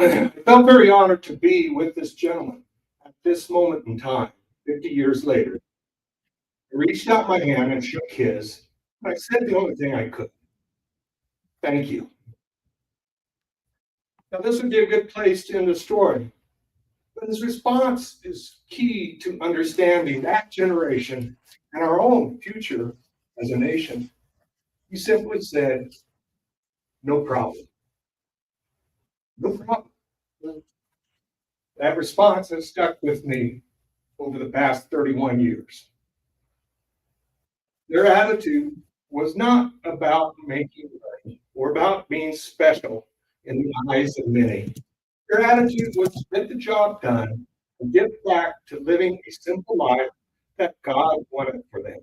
I felt very honored to be with this gentleman at this moment in time, 50 years later. I reached out my hand and shook his. I said the only thing I could. Thank you. Now, this would be a good place to end the story. But his response is key to understanding that generation and our own future as a nation. He simply said, no problem. No problem. That response has stuck with me over the past 31 years. Their attitude was not about making money or about being special in the eyes of many. Their attitude was to get the job done and get back to living a simple life that God wanted for them.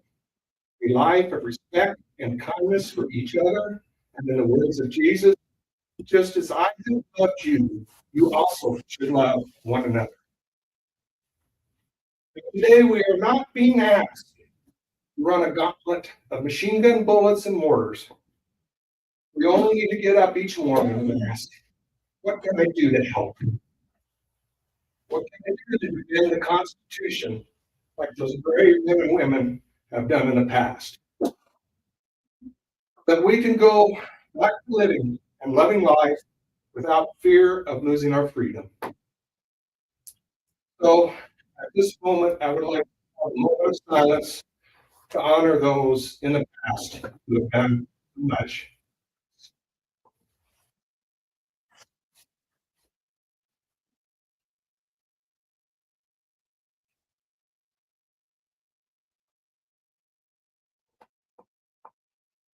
A life of respect and kindness for each other. And in the words of Jesus, just as I have loved you, you also should love one another. Today, we are not being asked to run a gauntlet of machine gun bullets and mortars. We only need to get up each morning and ask, what can I do to help? What can I do to defend the Constitution like those brave men and women have done in the past? That we can go back to living and loving life without fear of losing our freedom. So at this moment, I would like to have a moment of silence to honor those in the past who have done too much.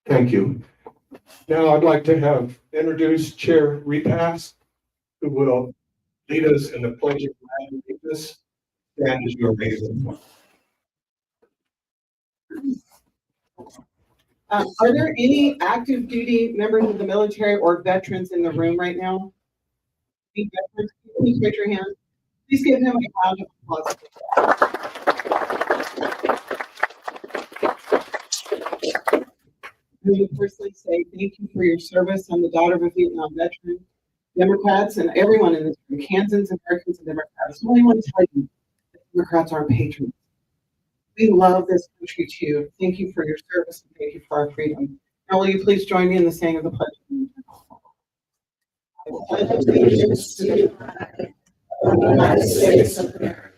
Thank you. Now I'd like to have introduced Chair Repass, who will lead us in the Pledge of Allegiance. Stand as you are raised. Are there any active duty members of the military or veterans in the room right now? Any veterans? Please raise your hand. Please give him a round of applause. I would personally say thank you for your service. I'm the daughter of a Vietnam veteran. Democrats and everyone in this room, Kansans, Americans, and Democrats, I only want to tell you that Democrats are patriots. We love this country too. Thank you for your service and thank you for our freedom. Now, will you please join me in the saying of the pledge of allegiance? I pledge allegiance to the flag of the United States of America,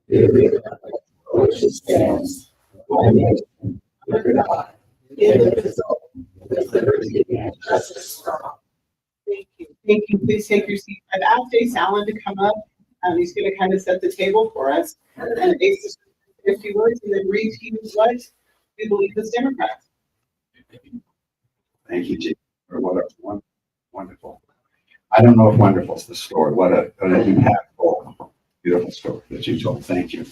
to the republic for which it stands, one nation, under God, indivisible, with liberty and justice for all. Thank you. Thank you. Please take your seat. I've asked Ace Allen to come up. He's going to kind of set the table for us. And Ace is going to say a few words and then read to you what we believe as Democrats. Thank you, Chief. What a wonderful. I don't know if wonderful is the story. What an impactful, beautiful story that you told. Thank you.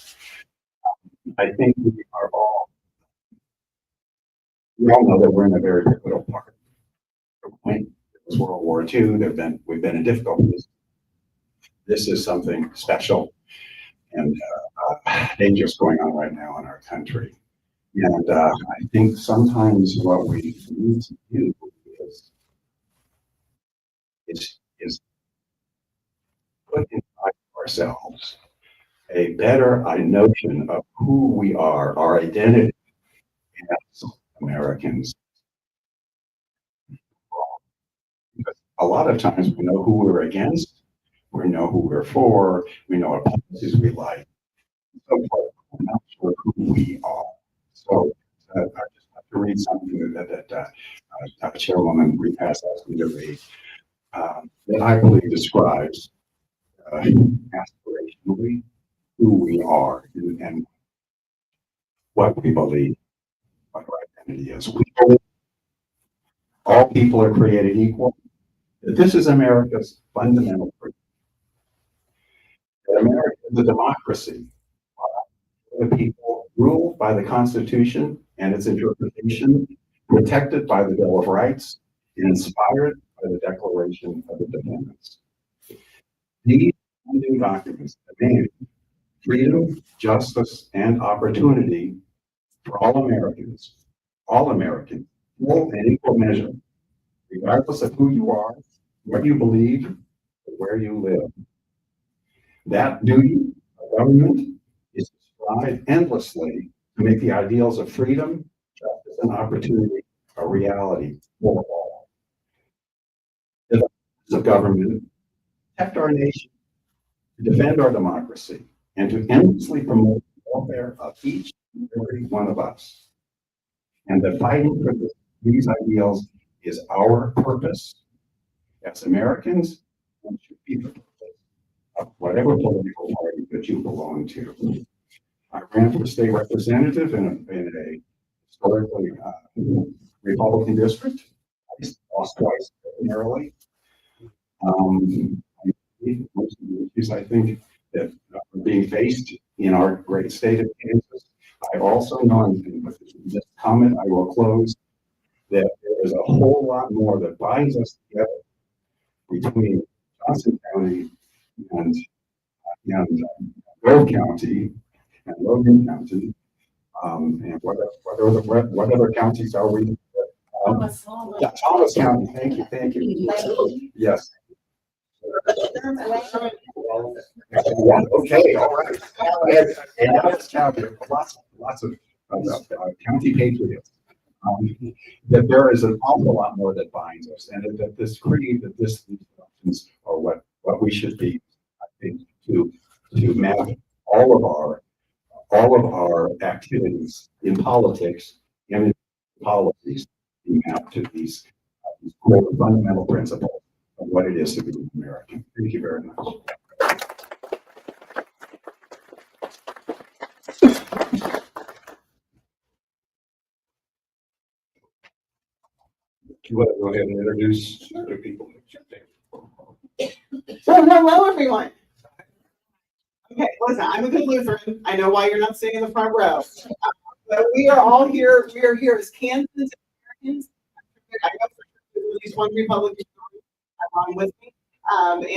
I think we all know that we're in a very pivotal part. It was World War II. We've been in difficulties. This is something special and dangerous going on right now in our country. And I think sometimes what we need to do is put inside ourselves a better notion of who we are, our identity as Americans. Because a lot of times we know who we're against, we know who we're for, we know what policies we like. So we're not sure who we are. So I just have to read something that Chairwoman Repass asked me to read that I believe describes aspirationally who we are and what we believe, what our identity is. We believe all people are created equal. This is America's fundamental truth. That America is a democracy. The people ruled by the Constitution and its interpretation, protected by the Bill of Rights, and inspired by the Declaration of Independence. These founding documents demand freedom, justice, and opportunity for all Americans, full and equal measure, regardless of who you are, what you believe, the where you live. That duty of government is to strive endlessly to make the ideals of freedom, justice, and opportunity a reality for all. The office of government protect our nation, to defend our democracy, and to endlessly promote the welfare of each and every one of us. And that fighting for these ideals is our purpose as Americans, and should be the purpose of whatever political party that you belong to. I ran for state representative in a historically Republican district. I lost twice narrowly. Most of the issues I think that are being faced in our great state of Kansas. I also know, and with this comment I will close, that there is a whole lot more that binds us together between Johnson County and Grove County and Logan County, and what other counties are we? Yeah, Thomas County. Thank you. Yes. Okay, all right. And that's county, lots of county patriots. That there is an awful lot more that binds us, and that these elections are what we should be, I think, to map all of our activities in politics and in policies be mapped to these core fundamental principles of what it is to be an American. Thank you very much. You want to go ahead and introduce other people? So hello, everyone. Okay, listen, I'm a good Lutheran. I know why you're not sitting in the front row. But we are all here. We are here as Kansans and Americans. I know for at least one Republican along with me.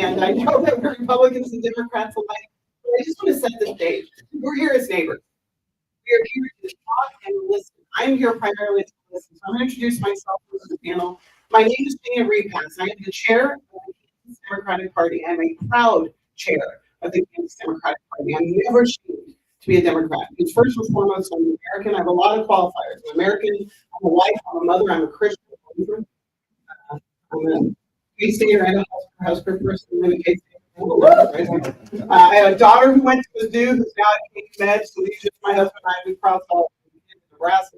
And I know that we're Republicans and Democrats alike. But I just want to set the stage. We're here as neighbors. We are here to talk and listen. I'm here primarily to listen. So I'm going to introduce myself to the panel. My name is Gina Repass. I am the chair of the Kansas Democratic Party. I'm a proud chair of the Kansas Democratic Party. I'm never ashamed to be a Democrat. Because first and foremost, I'm an American. I have a lot of qualifiers. I'm American. I'm a wife. I'm a mother. I'm a Christian. I'm a K-Stater and a house group person. I'm a K-Stater. I have a daughter who went to Mizzou, who's now at K-Med. So these are my husband and I. We crossed all in Nebraska.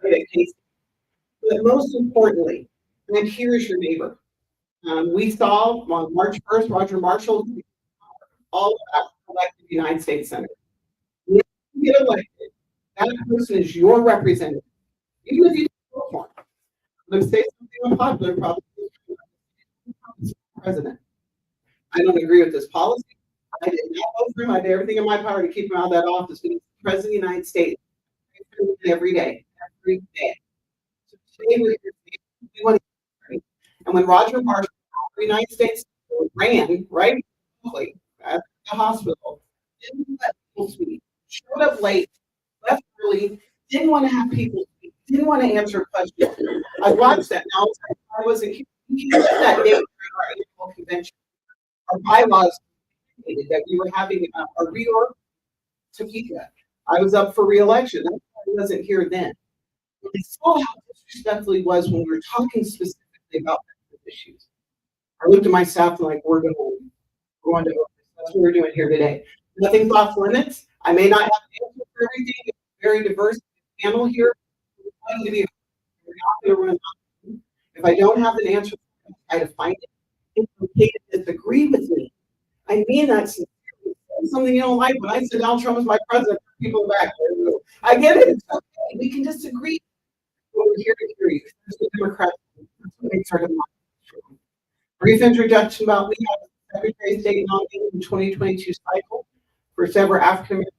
But most importantly, and here is your neighbor. We saw on March 1st, Roger Marshall, all about elected United States Senator. When you get elected, that person is your representative. Even if you don't vote for him. I'm going to say something unpopular, probably president. I don't agree with this policy. I did not vote for him. I did everything in my power to keep him out of that office, but he's the president of the United States every day. So today we want to, and when Roger Marshall, the United States ran right at the hospital, didn't let people speak, showed up late, left early, didn't want to have people speak, didn't want to answer questions. I watched that. Now I wasn't here that day during our annual convention. Our bylaws indicated that we were having a reorg to Topeka. I was up for re-election. That's why I wasn't here then. I saw how disrespectful he was when we were talking specifically about issues. I looked at my staff and like, we're going to Oakley. That's what we're doing here today. Nothing's off limits. I may not have an answer for everything. It's a very diverse panel here. If I don't have an answer, I try to find it. It's okay to disagree with me. I mean that's something you don't like. When I said Donald Trump is my president, people back. I get it. It's okay. We can disagree. But we're here to hear you. The Democrats. Brief introduction about me. I was Secretary of State nominated in 2022 cycle for several African Americans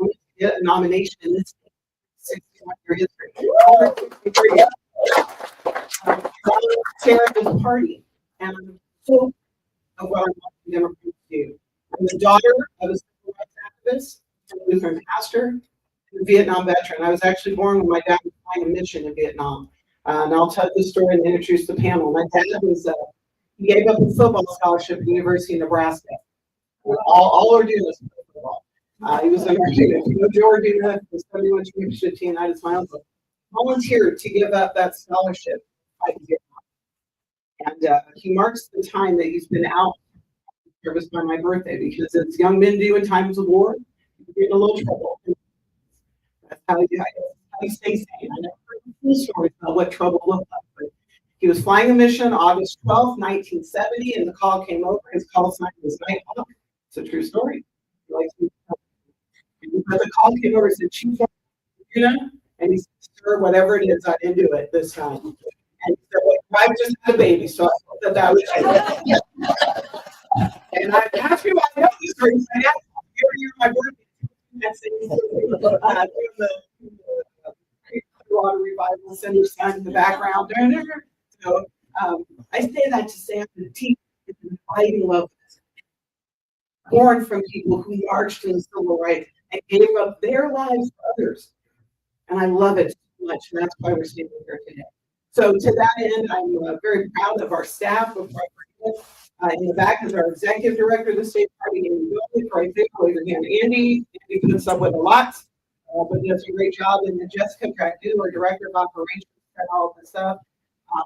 to get a nomination in this 61-year history. I'm chair of this party, and I'm so of what I want the Democrats to do. I'm the daughter of a civil rights activist, a Lutheran pastor, and a Vietnam veteran. I was actually born when my dad was flying a mission in Vietnam. And I'll tell this story and introduce the panel. My dad was He gave up a football scholarship at the University of Nebraska. All we're doing is football. He was on our team. If you know Georgia, the 71 championship team, that is my uncle. Volunteered to give up that scholarship. And he marks the time that he's been out of service by my birthday, because as young men do in times of war, you get in a little trouble. That's how you stay sane. I never heard the full story about what trouble looked like, but he was flying a mission August 12th, 1970, and the call came over. His call sign was Nighthawk. It's a true story. But the call came over and said, "Chief, and he said, "Sir, whatever it is, I didn't do it this time." And he said, "Well, I just had a baby, so I thought that was it." And I asked him, I know this story. He said, "You're my birthday." That's the Water Revival Center sign in the background. So I say that to say I'm the teacher in fighting love, born from people who marched in the civil rights and gave up their lives for others. And I love it so much, and that's why we're standing here today. So to that end, I'm very proud of our staff. In the back is our executive director of the state party, Andy Goldman. Right there, raise your hand, Andy. Andy puts up with a lot, but does a great job. And then Jessica Tractu, our director of operations, and all of the stuff.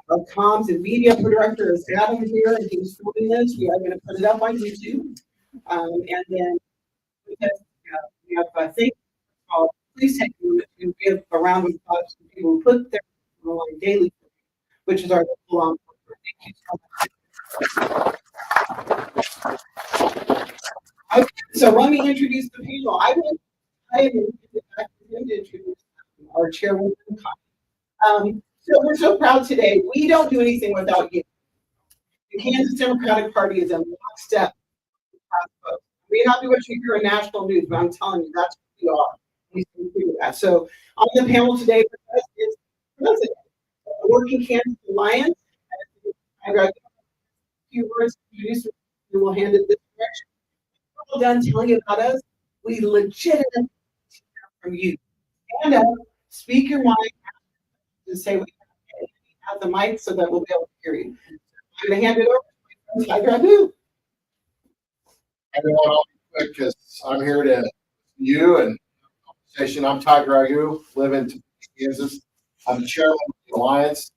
Of comms and media director is Adam here, and he's filming this. We are going to put it up on YouTube. And then we have a thing called, please take a moment to give a round of applause to people who put their on the line daily, which is our local thank you so much. Okay, so let me introduce the panel. I am going to introduce our chairwoman. So we're so proud today. We don't do anything without you. The Kansas Democratic Party is in lockstep. We may not be what you hear in national news, but I'm telling you, that's what we are. We can do that. So on the panel today with us is President of the Working Kansas Alliance. I got a few words to introduce, and we'll hand it this direction. We're all done telling you about us. We legitimately hear from you. Stand up, speak your mind, and say what you have the mic so that we'll be able to hear you. I'm going to hand it over to my friend, Tiger. Everyone, I'll be quick because I'm here to you and conversation. I'm Tiger Agu, live in Kansas. I'm the chairman of the Alliance,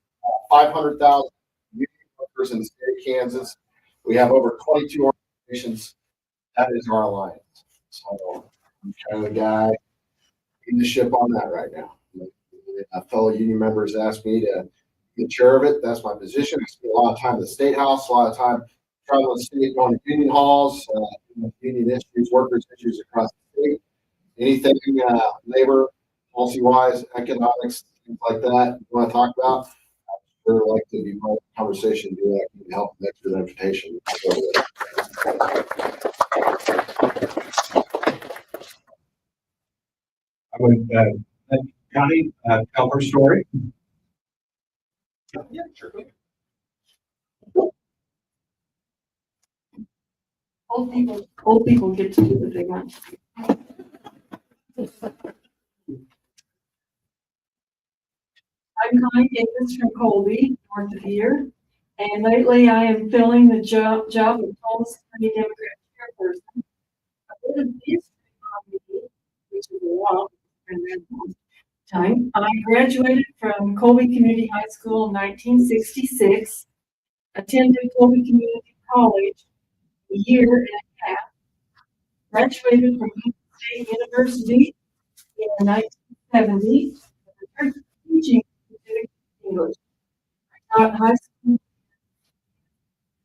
500,000 union workers in the state of Kansas. We have over 22 organizations. That is our alliance. So I'm kind of the guy in the ship on that right now. Fellow union members asked me to be the chair of it. That's my position. I spend a lot of time in the State House, a lot of time traveling the state, going to union halls, union issues, workers' issues across the state. Anything labor, policy-wise, economics, things like that you want to talk about, I'd sure like to be part of the conversation, do that, and help next to the invitation. I would let Connie tell her story. Yeah, sure. Old people get to do what they want. I'm Connie Davis from Colby, north of here, and lately I am filling the job of Tulsa County Democrat chairperson. A bit of history on me, which is a lot of time. I graduated from Colby Community High School in 1966, attended Colby Community College a year and a half, graduated from State University in 1970, and returned to teaching English. I taught high school in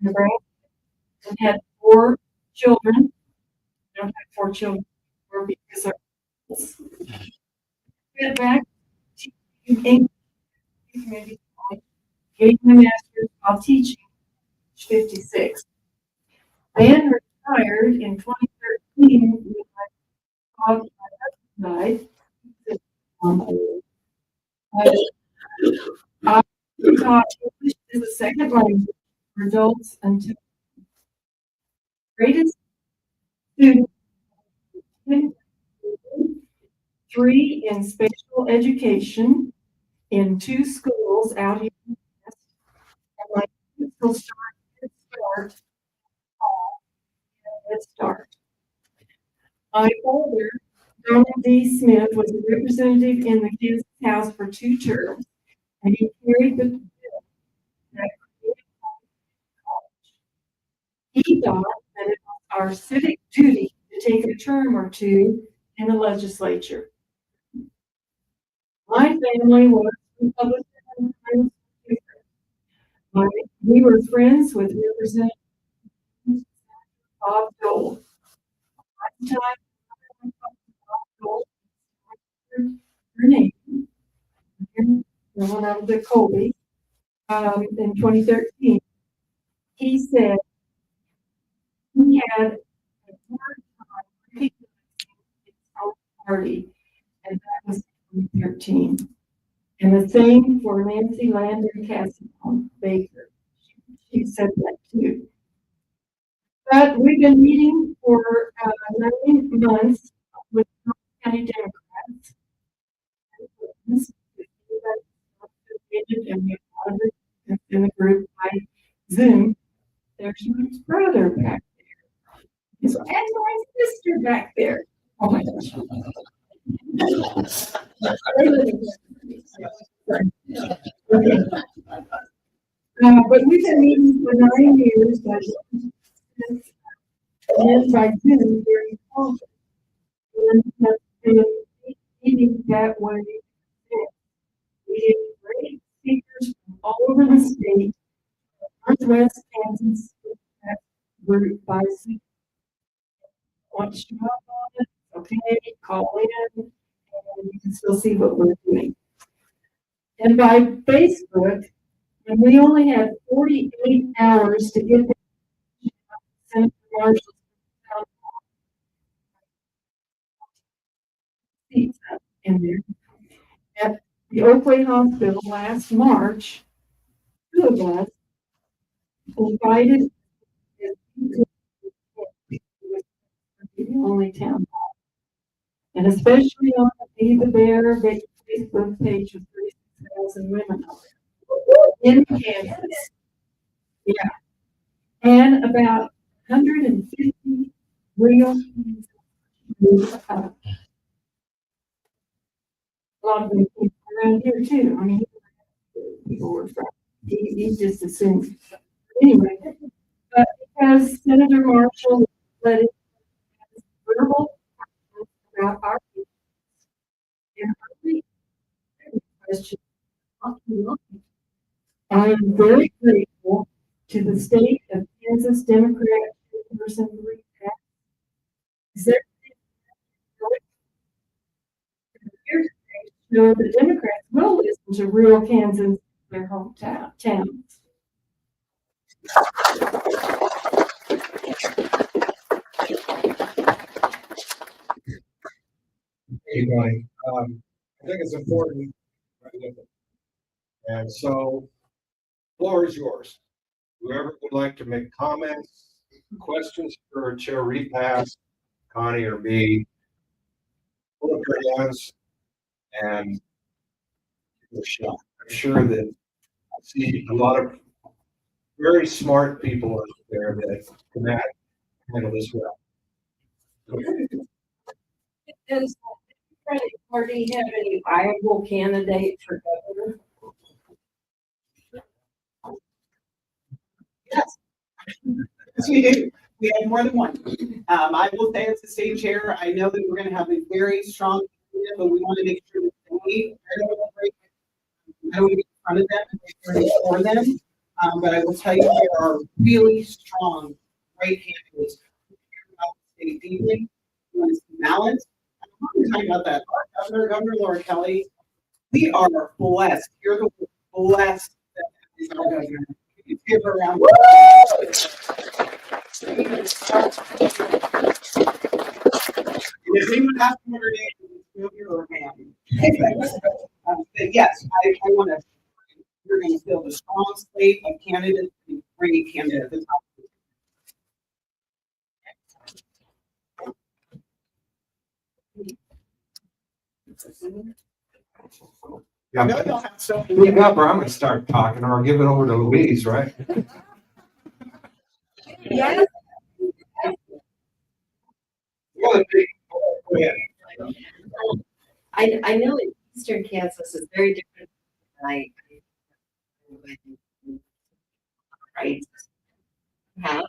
Nebraska and had 4 children. I don't have 4 children because I went back to teaching English at community college, gained my master's while teaching at 56. Then retired in 2013 when my husband died. I taught English as a second language for adults until greatest student, 3 in special education in 2 schools out here in the West. And my school started My father, Donald D. Smith, was a representative in the Kansas House for 2 terms, and he carried the bill that created college. He thought that it was our civic duty to take a term or 2 in the legislature. My family was Republican and we were friends with Representative Bob Dole. At the time, Bob Dole, her name, the one out of the Colby, in 2013, he said he had a hard time recognizing his own party, and that was 2013. And the same for Nancy Landon Cassilon Baker. She said that too. But we've been meeting for 9 months with county Democrats. And we have in the group by Zoom. There's my brother back there. And my sister back there. Oh my gosh. But we've been meeting for 9 years, and then by Zoom during COVID. And have been meeting that way. We had great speakers from all over the state, Northwest Kansas group by Zoom. Want to show up on it? Okay, call in, and you can still see what we're doing. And by Facebook, and we only had 48 hours to get the Senator Marshall's seats up in there. At the Oakley Hospital last March, 2 of us invited the only town hall. And especially on the Be the Bear Facebook page with 36,000 women in Kansas. Yeah. And about 150 real a lot of them people around here too. I mean, people were from, he just assumed. Anyway, but because Senator Marshall let it verbal about our people, and question, I am very grateful to the state of Kansas Democrat person so the Democrats will listen to real Kansans in their hometown towns. Anyway, I think it's important. And so, floor is yours. Whoever would like to make comments, questions for Chair Repass, Connie or me, put up your hands and give it a shot. I'm sure that I see a lot of very smart people out there that can handle this well. Does the Democratic Party have any viable candidates for governor? Yes. Yes, we do. We have more than one. I will say as the state chair, I know that we're going to have a very strong candidate, but we want to make sure that I don't want to be in front of them and make sure it's for them. But I will tell you, there are really strong, great candidates who care about the state deeply, who want to see balance. I'm talking about that. Our Governor Laura Kelly, we are blessed. You're the blessed that is our governor. You give her around. If anyone has to order it, feel your hand. But yes, I want to. You're going to build a strong slate of candidates and great candidates at the top. Yeah, No, you'll have so many. speak up or I'm gonna start talking, or I'll give it over to Louise, right? Yes. One of the big I know in eastern Kansas is very different. I right have,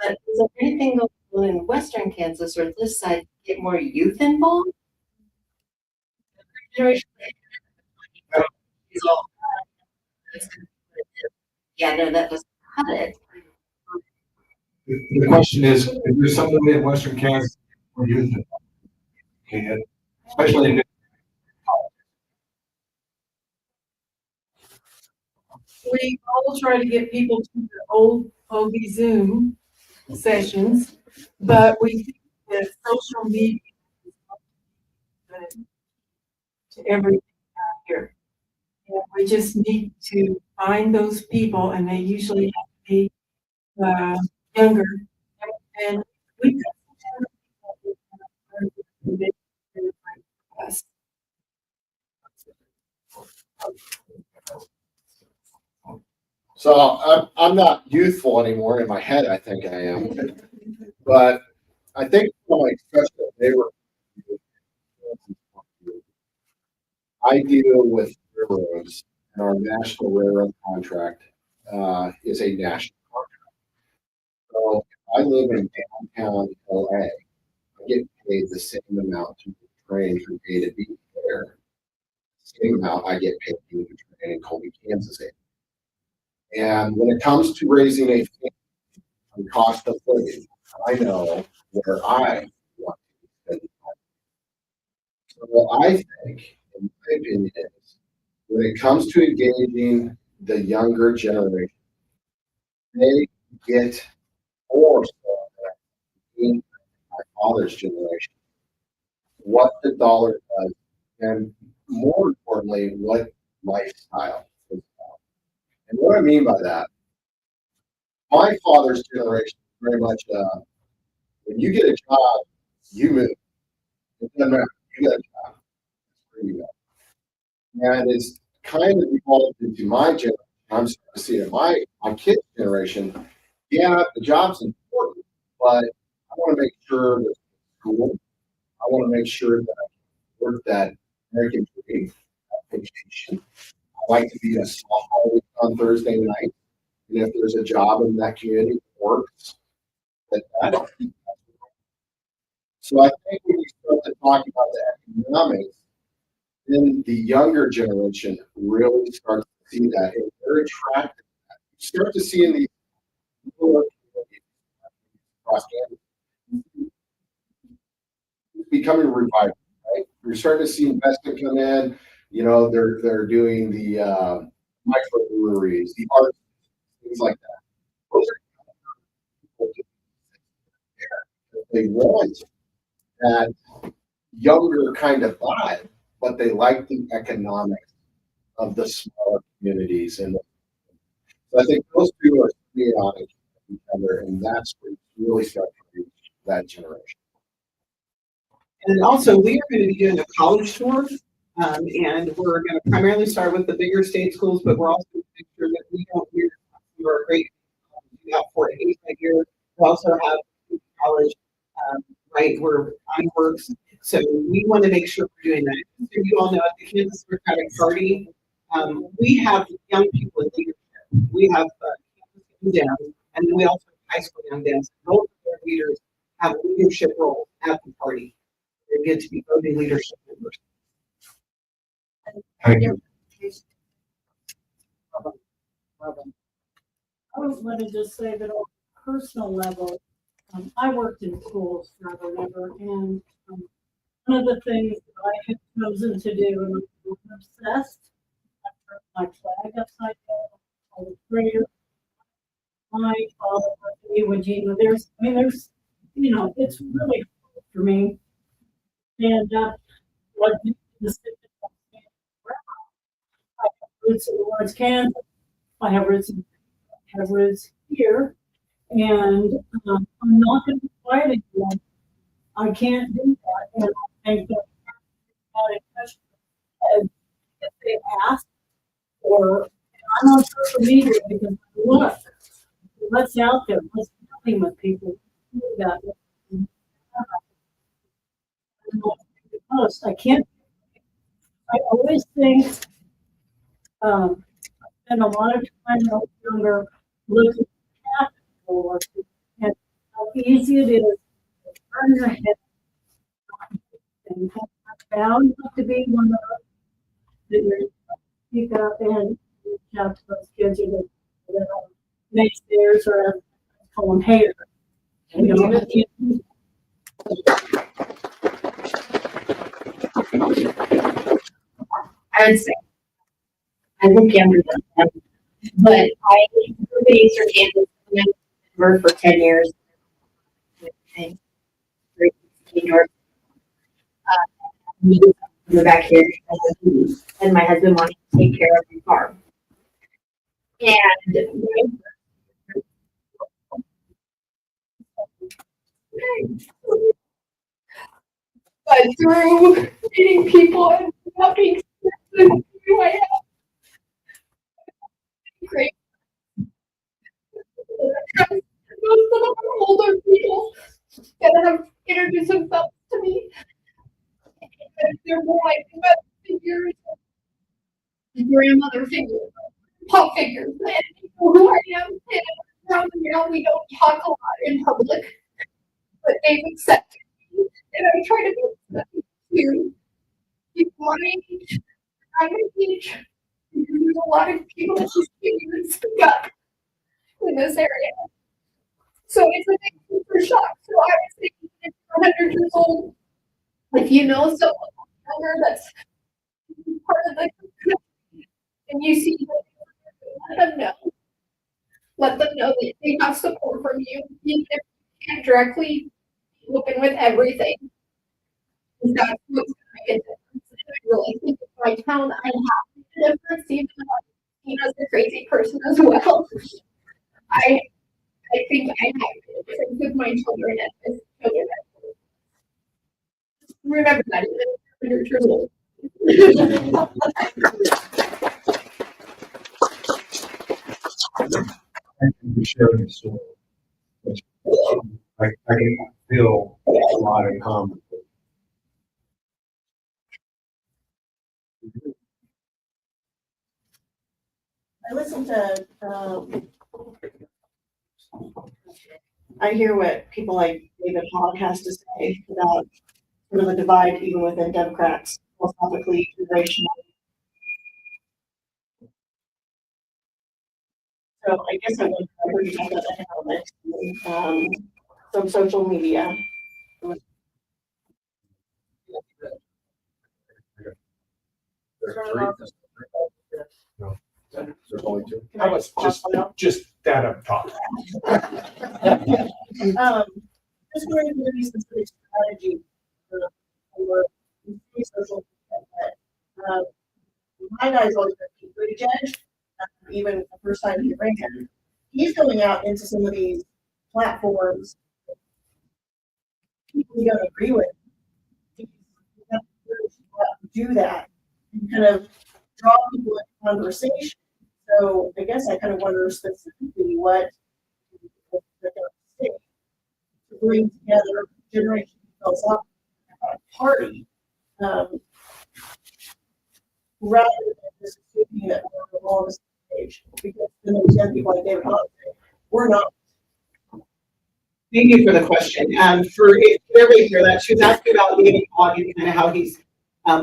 but is there anything going on in western Kansas or this side to get more youth involved? Generation is all. Yeah, no, that doesn't cut it. The question is there somebody in Western Kansas or youth that can, especially in We all try to get people to the old Oakley Zoom sessions, but we think that social media is not good to everything out here. And we just need to find those people, and they usually have to be younger. And we got some us. So I'm not youthful anymore in my head. I think I am, but I think from my expression, they were. I deal with railroads, and our national railroad contract is a national contract. So if I live in downtown LA, I get paid the same amount to train from A to B there. Same amount I get paid to train in Colby, Kansas. And when it comes to raising a family and cost of living, I know where I want to spend time. So what I think, in my opinion, is when it comes to engaging the younger generation, they get more so than my father's generation, what the dollar does, and more importantly, what lifestyle is about. And what I mean by that, my father's generation is very much when you get a job, you move. It doesn't matter. You get a job. That's where you go. And it's kind of evolved into my generation. I'm starting to see it in my kids' generation. Yeah, the job's important, but I want to make sure that school, I want to make sure that I work that American dream, that vacation. I like to be a softball on Thursday night. And if there's a job in that community that works, that. So I think when you start to talk about the economics, then the younger generation really starts to see that, and they're attracted to that. You start to see in these rural communities across Canada, it's becoming revived, right? You're starting to see investment come in. You know, they're doing the microbreweries, the art, things like that. Those are they want that younger kind of vibe, but they like the economics of the smaller communities. And so I think those two are symbiotic of each other, and that's where you really start to reach that generation. And also, we are going to be doing a college tour, and we're going to primarily start with the bigger state schools, but we're also going to make sure that we don't hear you are great. We have 4 to 8 a year. We also have college, right, where I work. So we want to make sure we're doing that. So you all know at the Kansas Democratic Party, we have young people in leadership. We have campus young downs, and then we also have high school young downs. Both of their leaders have leadership roles at the party. They get to be voting leadership members. Thank you. I was going to just say that on a personal level, I worked in schools forever and ever, and one of the things that I had chosen to do, and I'm obsessed, I turned my flag upside down, I was greater. My father, there's, it's really cool for me. And what the I have roots in Lawrence, Kansas. I have roots here, and I'm not going to be quiet anymore. I can't do that, and I think that if they ask, or I'm on social media because look, what's out there, what's happening with people. Do that. most. I can't, I always think, spend a lot of time when I was younger looking at for and how easy it is to turn your head and have bound not to be one of those that you speak up and reach out to those kids or the naysayers or I call them haters. You know, I would say I look younger than them, but I grew up in Eastern Kansas, and I lived in Denver for 10 years. And great New York. Moved back here, and my husband wanted to take care of the farm. And but through meeting people and having who I have great. Most of them are older people that have introduced themselves to me. And they're more like mother figures, grandmother figures, pop figures, and people who I am. And around now we don't talk a lot in public, but they've accepted me, and I try to be accepting to people my age. I'm my age. There's a lot of people that just can't speak up in this area. So it's a big super shock. So I was thinking if you're 100 years old, if you know someone younger that's part of the community and you see them, let them know. Let them know that they have support from you. Even if you can't directly open with everything. That's what's going to make a difference. And I really think in my town I have a difference, even though I'm a crazy person as well. I think I have a difference with my children and with children. Remember that even if you're 100 years old. Thank you for sharing the story. I can feel a lot in common. I listen to, I hear what people like David Hogg has to say about sort of the divide even within Democrats, philosophically, generationally. So I guess I would heard about that economics, some social media. There's only two. I was just that up top. Just going to give you some sort of strategy for social media. My guy's always been a good judge, even the first time he ran. He's going out into some of these platforms. People you don't agree with. You have to do that and kind of draw people into conversation. So I guess I kind of wonder specifically what they're going to say to bring together generation philosophy party, rather than just assuming that we're all on the same page. Because then there's young people like David Hogg, we're not. Thank you for the question. For everybody here, that she was asking about David Hogg and kind of how he's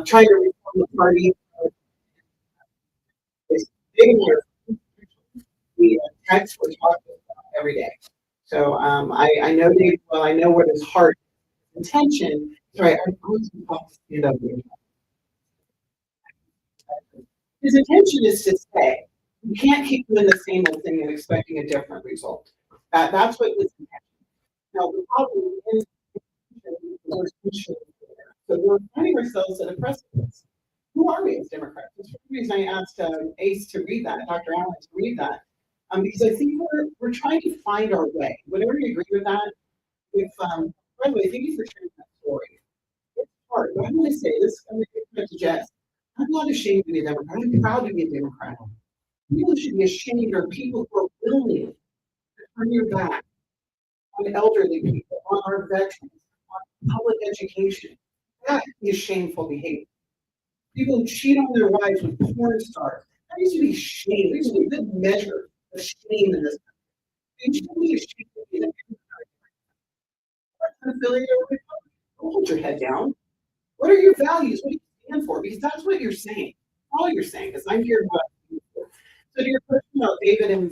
trying to reform the party. The text we're talking about every day. So I know David well. I know what his heart intention. Sorry, I'm going to stand up here. His intention is to say you can't keep doing the same old thing and expecting a different result. That's what his intention. Now the problem is so we're finding ourselves at a precipice. Who are we as Democrats? That's the reason I asked Ace to read that, Dr. Allen to read that, because I think we're trying to find our way. Whatever you agree with that, if by the way, thank you for sharing that story. It's hard, but I'm going to say this. I'm going to Jess. I'm not ashamed to be a Democrat. I'm proud to be a Democrat. People should be ashamed of people who are willing to turn your back on elderly people, on our veterans, on public education. That is shameful behavior. People who cheat on their wives with porn stars. That needs to be shame. There needs to be a good measure of shame in this country. You shouldn't be ashamed of being an affiliate with. Don't hold your head down. What are your values? What do you stand for? Because that's what you're saying. All you're saying, because I'm here about. So to your question about David and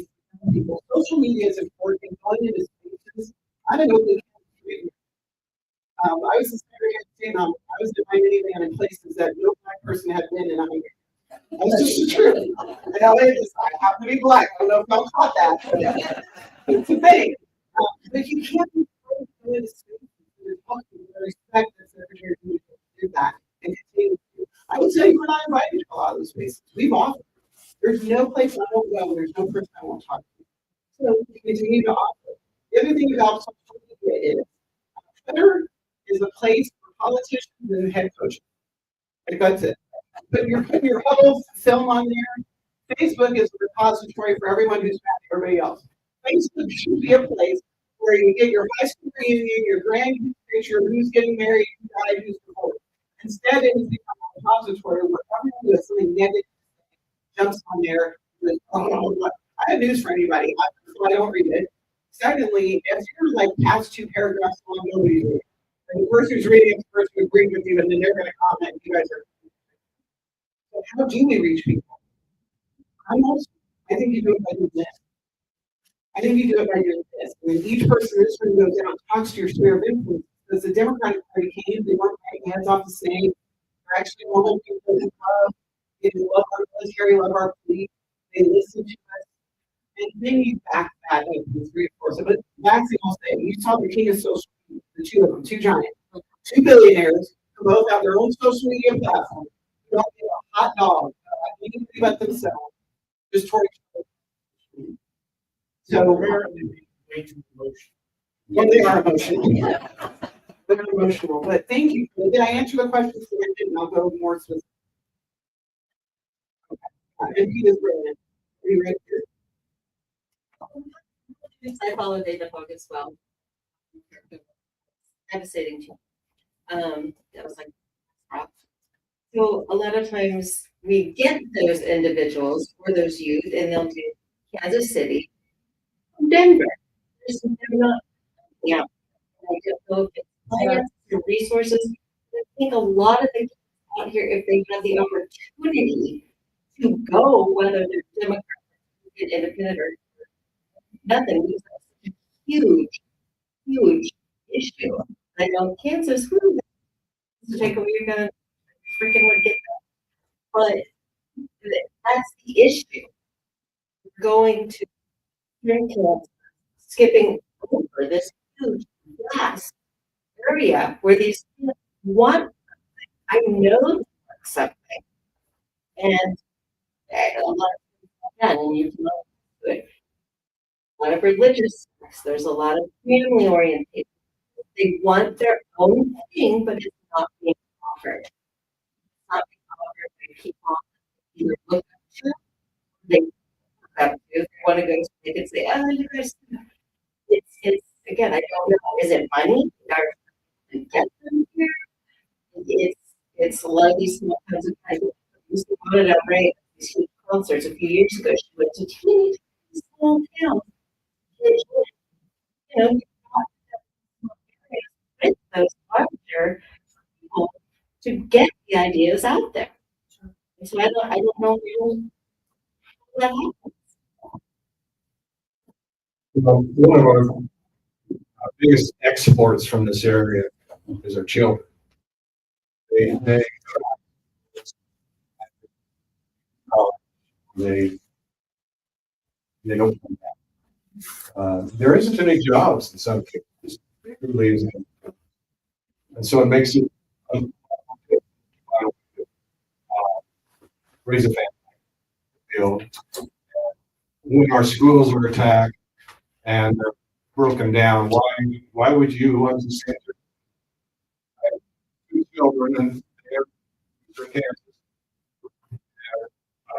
people, social media is important. Going into spaces, I don't know if I was the Secretary of State, I was in my minivan in places that no black person had been in 100 years. That's just the truth. And I happen to be black. I don't know if y'all caught that. It's a thing. But you can't be afraid to go into spaces and talk to respect the Secretary of State to do that and continue to do. I will tell you, we're not invited to a lot of those spaces. We've offered. There's no place I won't go. There's no person I won't talk to. So we continue to offer. The other thing about social media is Twitter is a place for politicians and head coaches. Like that's it. But you're putting your whole film on there. Facebook is a repository for everyone who's mad at everybody else. Facebook should be a place where you get your high school reunion, your grand picture, who's getting married, who died, who's divorced. Instead, it has become a repository where everyone who has something negative jumps on there. I have news for anybody. I don't read it. Secondly, if you're like past 2 paragraphs long, nobody's reading. And the person who's reading it, the person who agreed with you, and then they're going to comment. You guys are. So how do we reach people? I think you do it by doing this. I think you do it by doing this. I mean, each person in this room goes out and talks to your sphere of influence. Because the Democratic Party came, they weren't taking heads off the snake. They're actually normal people who love. They love our military, love our police. They listen to us. And then you back that up and reinforce it. But that's the whole thing. You saw the king of social media, the two of them, 2 giants, 2 billionaires who both have their own social media platform. They don't give a hot dog anything about themselves, just toward each other. So yeah, they are emotional. They're emotional. But thank you. Did I answer the question? And I'll go more specific. Okay. And he is brilliant. Are you ready? I follow data focus as well. Devastating too. That was like, so a lot of times we get those individuals or those youth and they'll do Kansas City, Denver. They're not, yeah. I don't know if it's finance or resources. I think a lot of the kids out here, if they have the opportunity to go, whether they're Democrat, independent, or nothing, because that's a huge, huge issue. I know Kansas, to take away, you're gonna freaking would get that. But that's the issue. Going to drink camps, skipping over this huge, vast area where these kids want something. I know they want something. And a lot of again, and you can do it. A lot of religious sects, there's a lot of family orientation. They want their own thing, but it's not being offered. It's not being offered by people either look up to, they look up to, if they want to go to, they can say, oh, you guys, it's again, I don't know, is it money? To get them here? It's a lot of these small kinds of things. We used to put it up, right? These huge concerts a few years ago. She went to teeny small towns. You know, with those larger people to get the ideas out there. And so I don't know how that happens. One of our biggest exports from this area is our children. They don't come back. There isn't any jobs in some cases, really, and so it makes it raise a family. Build. When our schools are attacked and they're broken down, why would you understand two children and they're Kansas?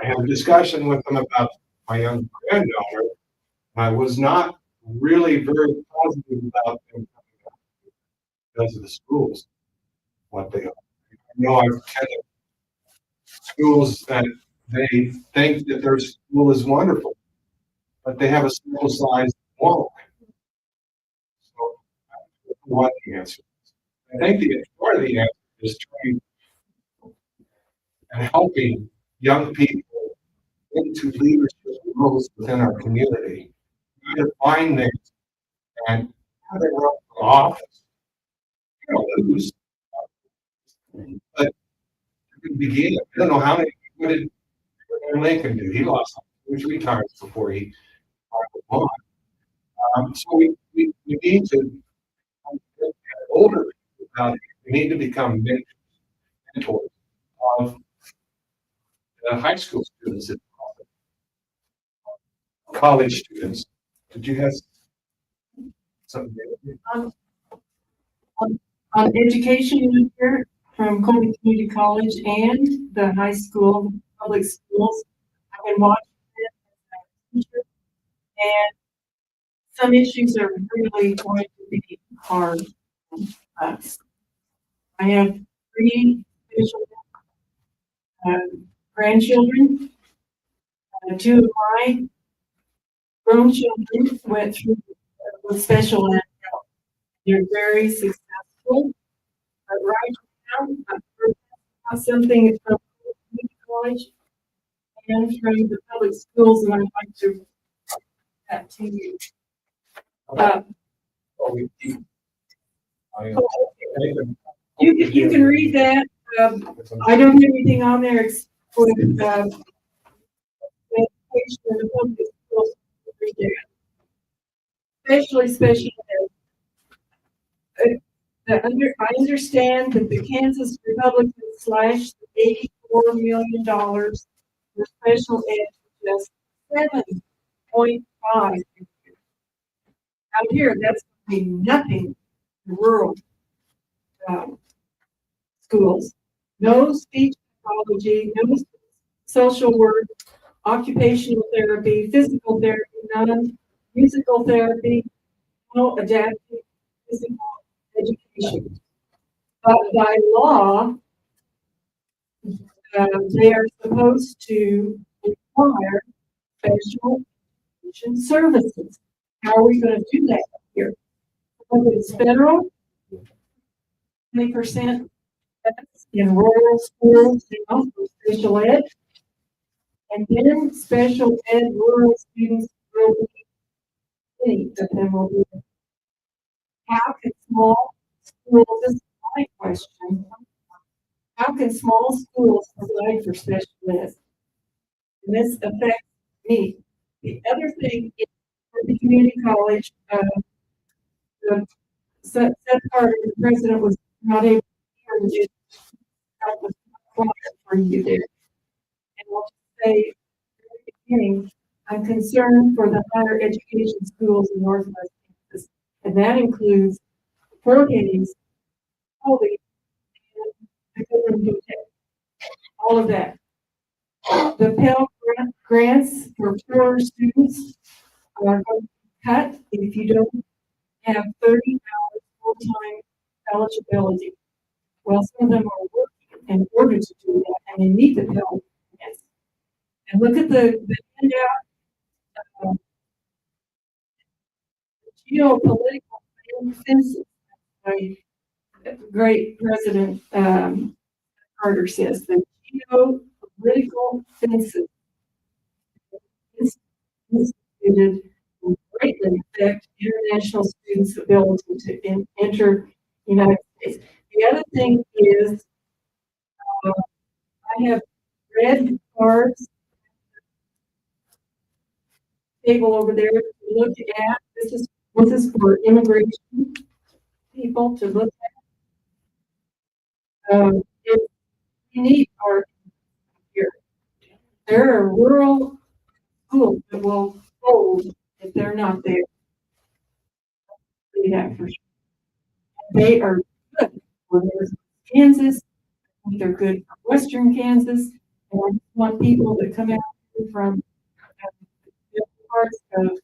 I had a discussion with them about my young granddaughter. I was not really very positive about them coming back because of the schools, what they are. I've had schools that they think that their school is wonderful, but they have a small size wall. So I don't know what the answer is. I think the part of the answer is trying and helping young people into leadership roles within our community. How to find them and how to run for office. You don't lose, but you can begin. I don't know how many. What did Lincoln do? He lost 2 or 3 times before he won. So we need to get older people out here. We need to become mentors of the high school students and college students. Did you have something? On education here from Colby Community College and the high school, public schools, I've been watching it as a teacher, and some issues are really going to be hard on us. I have 3 special grandchildren. 2 of my grown children went through with special ed. They're very successful. But right now, I've heard about something from community college and from the public schools, and I'd like to bring that to you. You can read that. I don't have anything on there except for education in the public schools. Especially special ed. I understand that the Kansas Republicans slashed $84 million for special ed to just 7.5. Out here, that's going to be nothing in rural schools. No speech pathology, no social work, occupational therapy, physical therapy, none, musical therapy, no adaptive physical education. But by law, they are supposed to require special education services. How are we going to do that here? Whether it's federal, 20% in rural schools, for special ed, and then special ed rural students will be, many of them will be. How can small schools, this is my question, how can small schools provide for special ed? And this affects me. The other thing is for the community college, the Seth Carter, the president, was not able to do that was for you there. And I'll just say, at the beginning, I'm concerned for the higher education schools in Northwest Kansas, and that includes Fort Hays, Colby, and the Goodland Hotel, all of that. The Pell grants for poor students are going to be cut if you don't have 30 hours full-time eligibility. Well, some of them are working in order to do that, and they need the Pell grants. And look at the handout, geopolitical fences. My great President Carter says the geopolitical fences instituted will greatly affect international students' ability to enter the United States. The other thing is, I have red cards table over there to look at. This is for immigration people to look at. If we need our here, there are rural schools that will fold if they're not there. Yeah, for sure. They are good for Kansas. I think they're good for Western Kansas. And I want people that come out from different parts of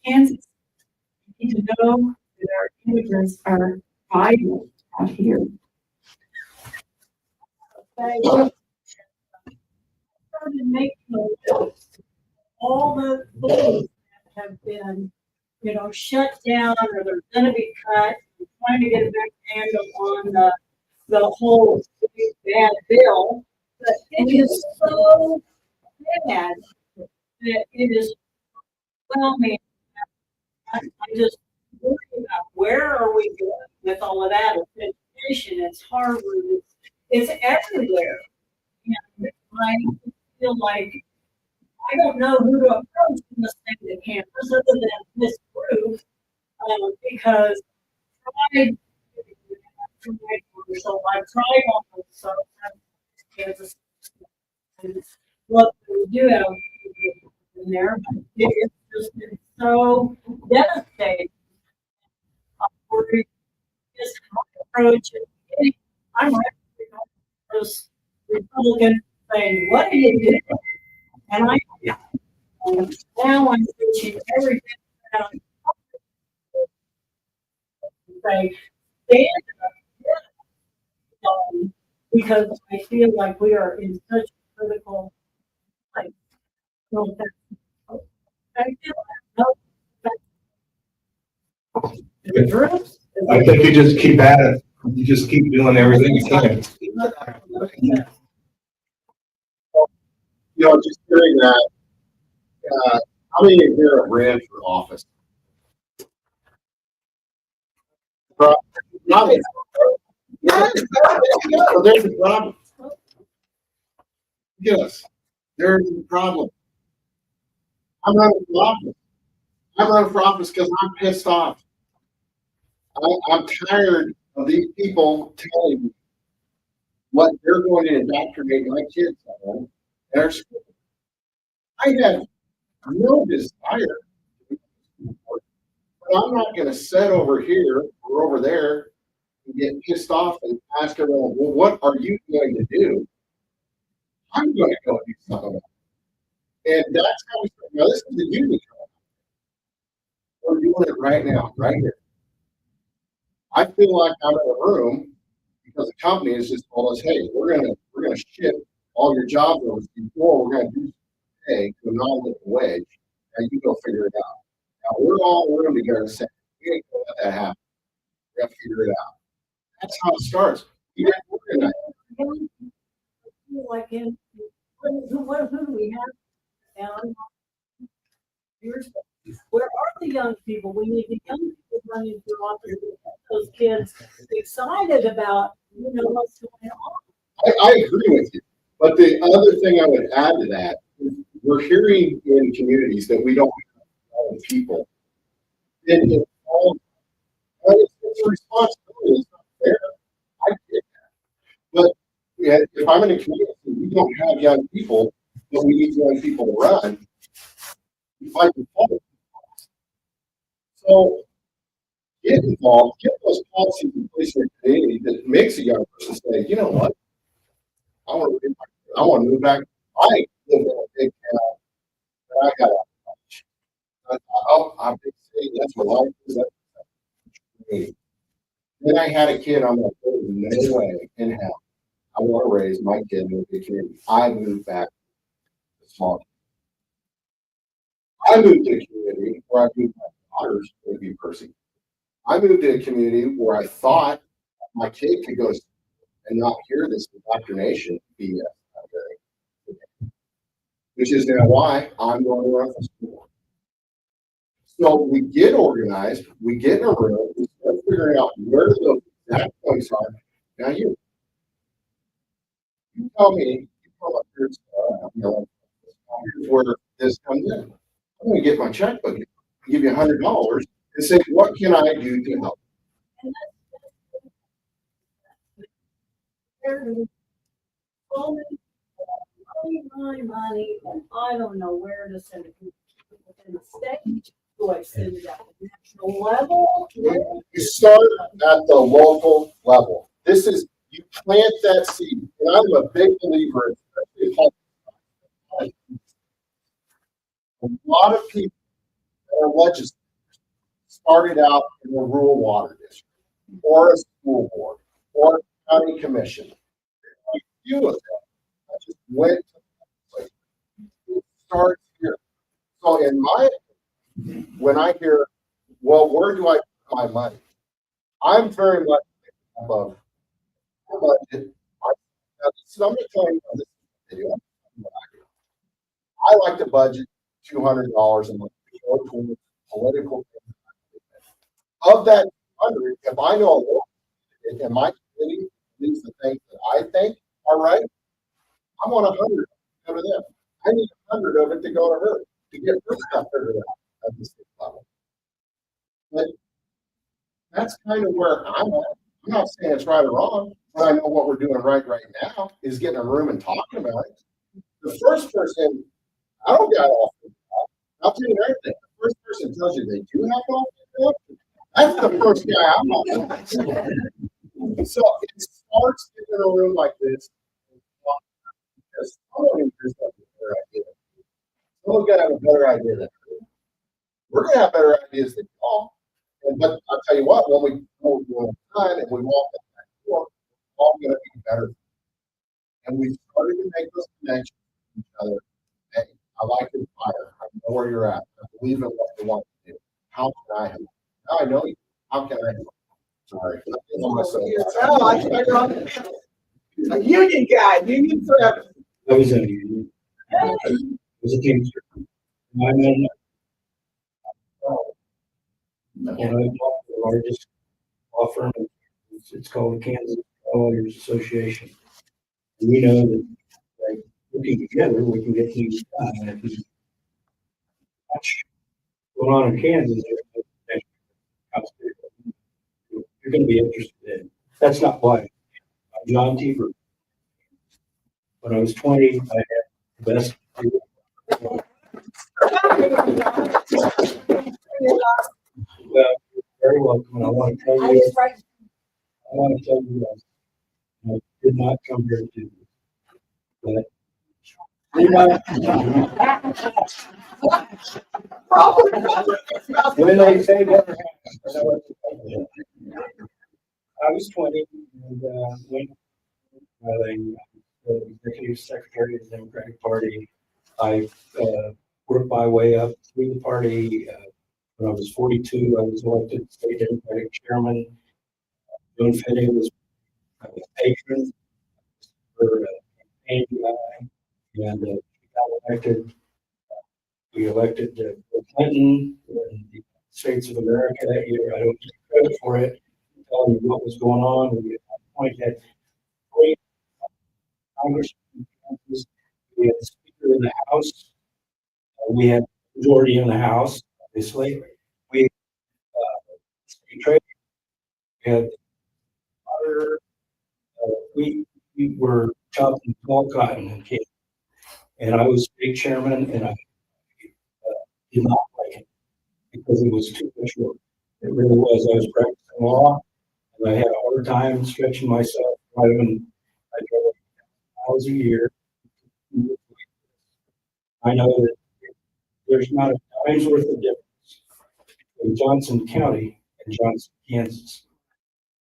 Kansas need to know that our immigrants are vital out here. I started making a list of all the things that have been, shut down or they're gonna be cut. I'm trying to get a better handle on the whole big bad bill, but it is so bad that it is overwhelming. I just worry about where are we going with all of that. It's education, it's Harvard, it's everywhere. And I feel like I don't know who to approach in the state of campus other than this group, because I've I've tried on those, so Kansas. And what we do have in there, but it's just been so devastating. We're just approach it. I'm right. Those Republicans saying, "What are you doing?" And now I'm teaching everything around. Say, stand up, because I feel like we are in such a critical place. So I feel like I think you just keep at it. You just keep doing everything you can. Just hearing that, how many of you here have ran for office? Not it. Well, there's a problem. Yes, there's a problem. I'm running for office. I'm running for office because I'm pissed off. I'm tired of these people telling me what they're going to indoctrinate my kids on in our school. I have no desire, but I'm not going to sit over here or over there and get pissed off and ask everyone, well, what are you going to do? I'm going to go do something about it. And that's how we start. Now, this is the union. We're doing it right now, right here. I feel like I'm in a room because the company has just told us, hey, we're gonna ship all your jobs over before we're gonna do pay to a non-living wage. Now you go figure it out. Now we're all in a room together saying, we ain't gonna let that happen. We gotta figure it out. That's how it starts. You guys organize. like in, who do we have down? Where are the young people? We need the young people running through office, those kids excited about, what's going on. I agree with you. But the other thing I would add to that is we're hearing in communities that we don't have all the people. And it's a responsibility. It's not fair. I get that. But yeah, if I'm in a community, we don't have young people, but we need young people to run. We fight the politics. So get involved, get those policies in place in your community that makes a young person say, you know what? I want to move back. I live in a big town, but I got out of college. I thought, oh, I'm big city. That's what life is. That's me. Then I had a kid. I'm like, there's no way in hell I want to raise my kid in a big community. I moved back to small. I moved to a community where I moved my daughters to be persecuted. I moved to a community where I thought my kid could go to and not hear this indoctrination BS out there, which is now why I'm going to run for school. So we get organized, we get in a room, we start figuring out where those exact points are. Now you tell me, here's where this comes in. I'm going to get my checkbook, give you $100, and say, what can I do to help? Money, and I don't know where to send it within the state. Do I send it at the national level? You start at the local level. This is, you plant that seed. And I'm a big believer in a lot of people that are legislators started out in a rural water district or a school board or a county commission. few of them. I just went to the legislature. It starts here. So in my opinion, when I hear, well, where do I put my money? I'm very much above budget. Now, I'm going to tell you on this video. I like to budget $200 a month to go towards political. Of that 200, if I know a little bit in my community, these are the things that I think are right, I want 100 to go to them. I need 100 of it to go to her to get her stuff figured out at the state level. But that's kind of where I'm at. I'm not saying it's right or wrong, but I know what we're doing right now is getting a room and talking about it. The first person, I don't got all figured out. I'll tell you everything. The first person tells you they do have it all figured out. That's the first guy I'm on. So it starts in a room like this. Because someone has got a better idea. Someone's got to have a better idea than me. We're going to have better ideas than y'all. But I'll tell you what, when we go time and we walk that door, we're all going to be better. And we started to make those connections with each other. Hey, I like your fire. I know where you're at. I believe in what you want to do. How can I help? Now I know you. How can I help? Sorry. Oh, I thought you're on a union guy, union forever. I was in a union. I was a teamster. I'm in, and I talked to the largest law firm. It's called the Kansas Lawyers Association. And we know that by working together, we can get things done. And if you watch what's going on in Kansas, you're going to be interested in. That's not why. I'm John Teeber. When I was 20, I had the best. Well, you're very welcome. And I want to tell you that I did not come here to do this. But when they say never happened, I was 20 and went the executive secretary of the Democratic Party. I worked my way up through the party. When I was 42, I was elected state Democratic chairman. Joan Fetty was patron for campaign guy, and we got elected. We elected Bill Clinton in the States of America that year. I don't take credit for it. Telling you what was going on. We at that point had 3 Congress. We had the Speaker in the House. We had majority in the House, obviously. We had other, we were chopping small cotton in Kansas. And I was state chairman, and I did not like it because it was too much work. It really was. I was practicing law, and I had a hard time stretching myself. I drove hours a year. I know that there's not a dime's worth of difference between Johnson County and Johnson, Kansas.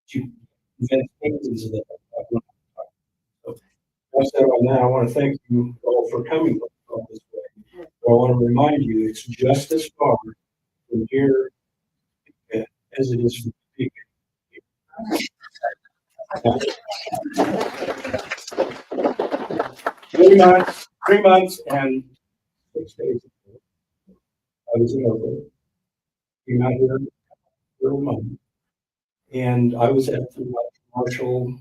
To convince Kansans of that. So that's that on that. I want to thank you all for coming all this way. But I want to remind you, it's just as far from here as it is from Topeka. 3 months and 6 days ago, I was in Oakley. Came out here for a month, and I was at the commercial,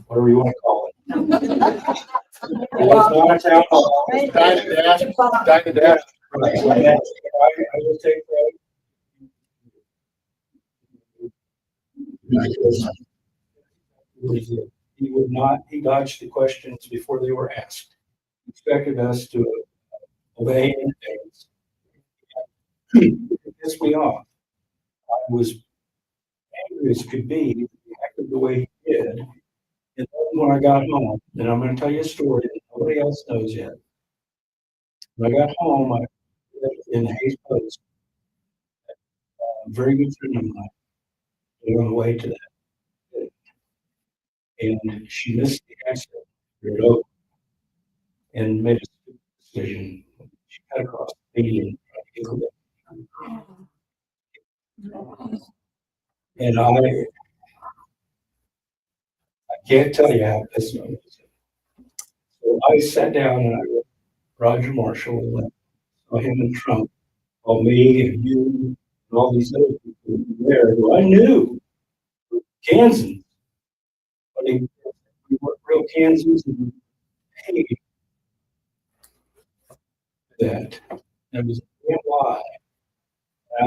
whatever you want to call it. It was not a town hall. Dine and dash. Dine and dash. Right. I will take that. He would not, he dodged the questions before they were asked. He expected us to obey things. It pissed me off. I was angry as could be. He acted the way he did. And then when I got home, and I'm going to tell you a story that nobody else knows yet. When I got home, I lived in Hayes Post. A very good friend of mine. We were on the way to that. And she missed the It over and made a stupid decision. She cut across the median. And I can't tell you how this was. So I sat down and I wrote Roger Marshall and saw him in Trump, all me and you and all these other people there who I knew were Kansans, but we weren't real Kansans and paid that. That was a damn lie.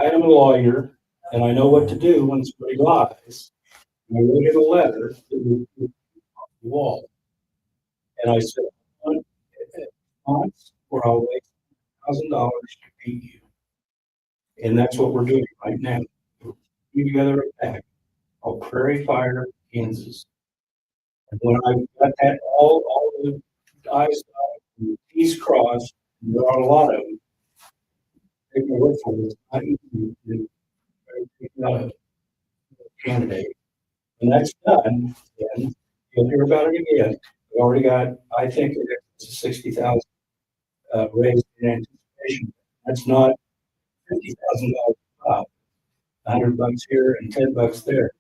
I am a lawyer and I know what to do when somebody lies. And I wrote him a letter that was on the wall. And I said, once or I'll wait $1,000 to beat you. And that's what we're doing right now. We're putting together a pack called Prairie Fire, Kansas. And when I got that, all the I's dotted and the T's crossed, and there are a lot of them, take my word for it, it's not easy to pick out a candidate. And that's done, then you'll hear about it again. We already got, I think, it's a 60,000 raised in anticipation. That's not $50,000 top, $100 here and $10 there.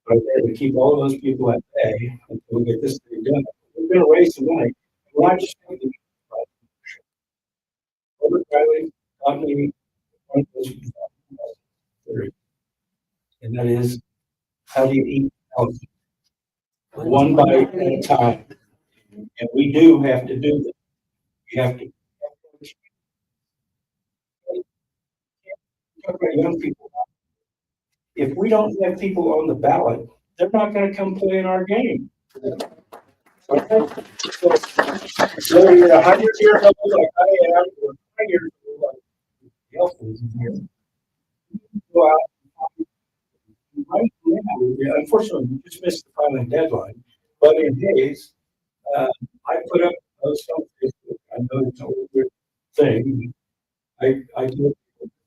Right there to keep all of those people at bay until we get this thing done. We're going to raise some money. We're not just going to do it. Robert Riley taught me one of those theory, and that is how do you eat healthy? One bite at a time. And we do have to do that. We have to talk about young people. If we don't have people on the ballot, they're not going to come play in our game. Okay? So you're 100 years old like I am, or 5 years old like else is here. Go out. Right now, unfortunately, we just missed the filing deadline. But in Hayes, I put up those on Facebook. I know it's a weird thing. I do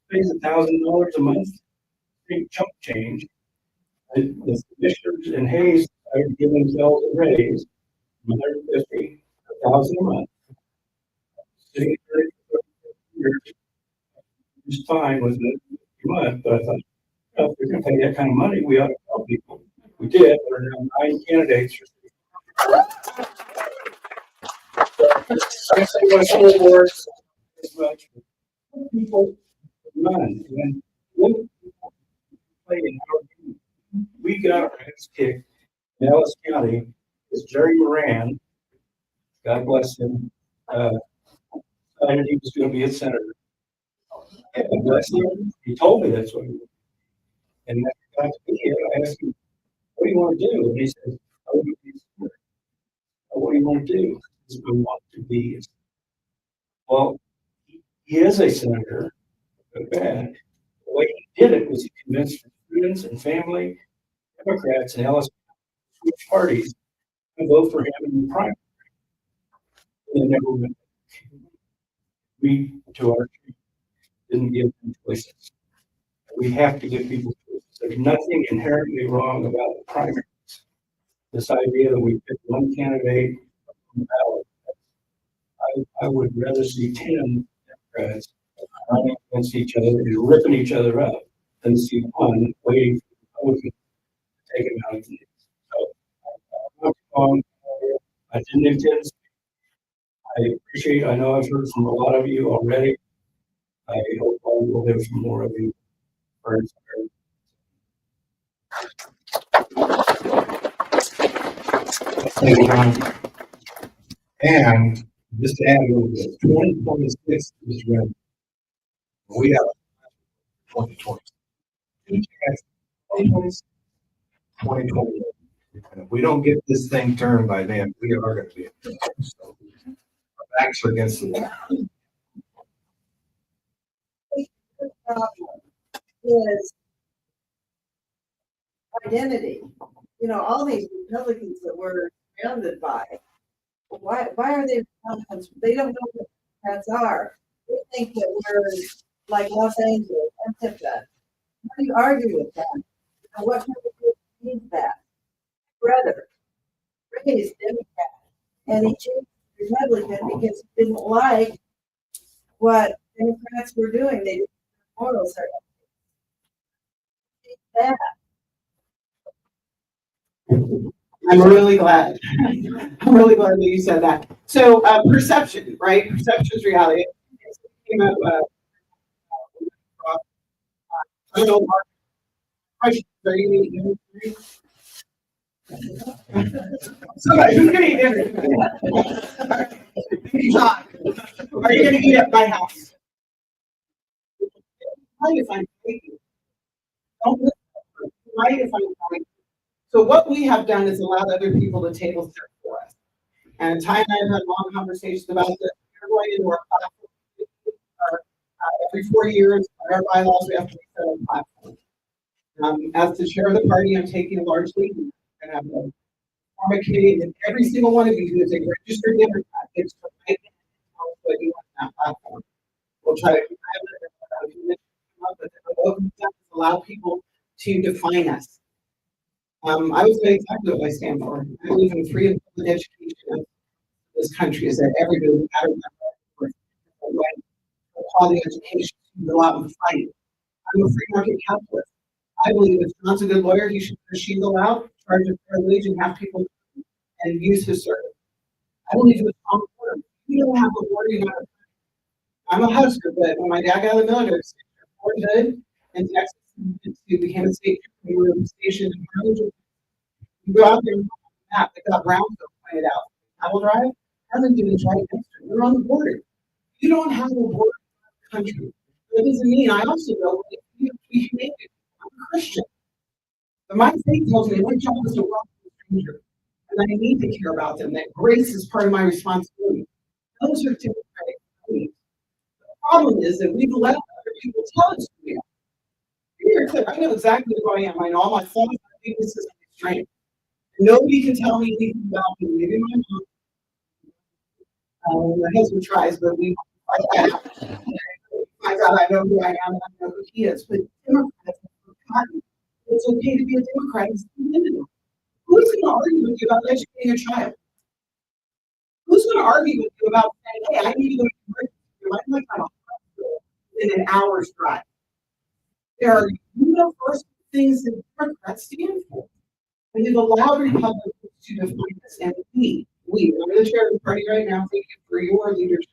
pays $1,000 a month, big chunk change. And the commissioners in Hayes are giving themselves a raise, 150, 1,000 a month. Sitting there for 30 years, just fine with it a month, but I thought, well, if we're going to pay that kind of money, we ought to help people. We did. There are now 9 candidates. I say my school boards as much. People run and when people play in our game, we got our ass kicked in Ellis County. Is Jerry Moran, God bless him, decided he was going to be a senator. And bless him, he told me that's what he was. And that got to be it. I asked him, what do you want to do? And he said, I want to be a senator. What do you want to do? He said, I want to be a senator. Well, he is a senator, but bad. The way he did it was he convinced students and family, Democrats and Ellis switch parties to vote for him in the primary. And they never went. We, to our didn't give them choices. We have to give people choices. There's nothing inherently wrong about the primaries. This idea that we pick one candidate from the ballot, I would rather see 10 Democrats running against each other and ripping each other up than see one waiting for the Republicans to take him out of the news. So, I didn't intend to. I appreciate, I know I've heard from a lot of you already. I hope I will hear from more of you. Thank you, Ron. And just to add a little bit, 2026 is when we have 2020. 2020. And if we don't get this thing turned by then, we are going to be in trouble. So our backs are against the wall. The problem is identity. You know, all these Republicans that we're surrounded by, why are they Republicans? They don't know what Democrats are. They think that we're like Los Angeles, Antifa. How do you argue with that? You know, what kind of needs that? Brother, raised Democrat, and he changed to Republican because he didn't like what Democrats were doing. They didn't have morals. That I'm really glad. I'm really glad that you said that. So, perception, right? Perception is reality. Came up, I don't know, Mark, I should say you need somebody who's gonna eat dinner. John, are you gonna eat at my house? Right, if I'm taking. Don't listen. Right, if I'm taking. So what we have done is allowed other people to table set for us. And Ty and I have had long conversations about this. We're going into our platform. Every 4 years, our bylaws, we have to reset our platform. As the chair of the party, I'm taking a large lead. And I'm a former committee, and every single one of you who is a registered Democrat gets to write in and tell us what you want on that platform. We'll try to allow people to define us. I would say exactly what I stand for. I believe in free and public education of this country is that everybody, no matter what, right, quality education, go out and fight. I'm a free market capitalist. I believe if John's a good lawyer, he should go out, charge a fair wage, and have people and use his service. I believe in the strong border. You don't have a border, you have. I'm a Husker, but when my dad got out of the military, Fort Hood in Texas, he became a state trooper. We were stationed in Harlingen. You go out there and look at the map. They got Brownsville pointed out. Apple Drive, Harlingen is right next to it. We're on the border. You don't have a border in the country. That doesn't mean I also know that we have to be humane. I'm a Christian. But my faith tells me my job is to welcome a stranger. And I need to care about them. That grace is part of my responsibility. Those are democratic beliefs. The problem is that we've let other people tell us who we are. You're clear. I know exactly who I am. I know all my flaws, my weaknesses, and my strengths. Nobody can tell me anything about me. Maybe my mom. My husband tries, but we my God, I know who I am, and I know who he is. But Democrats have forgotten it's okay to be a Democrat. It's individual. Who's going to argue with you about educating a child? Who's going to argue with you about saying, hey, I need to go to emergency? I'm a hospital in an hour's drive. There are universal things that Democrats stand for. And we've allowed Republicans to define this, and we, I'm the chair of the party right now, thank you for your leadership.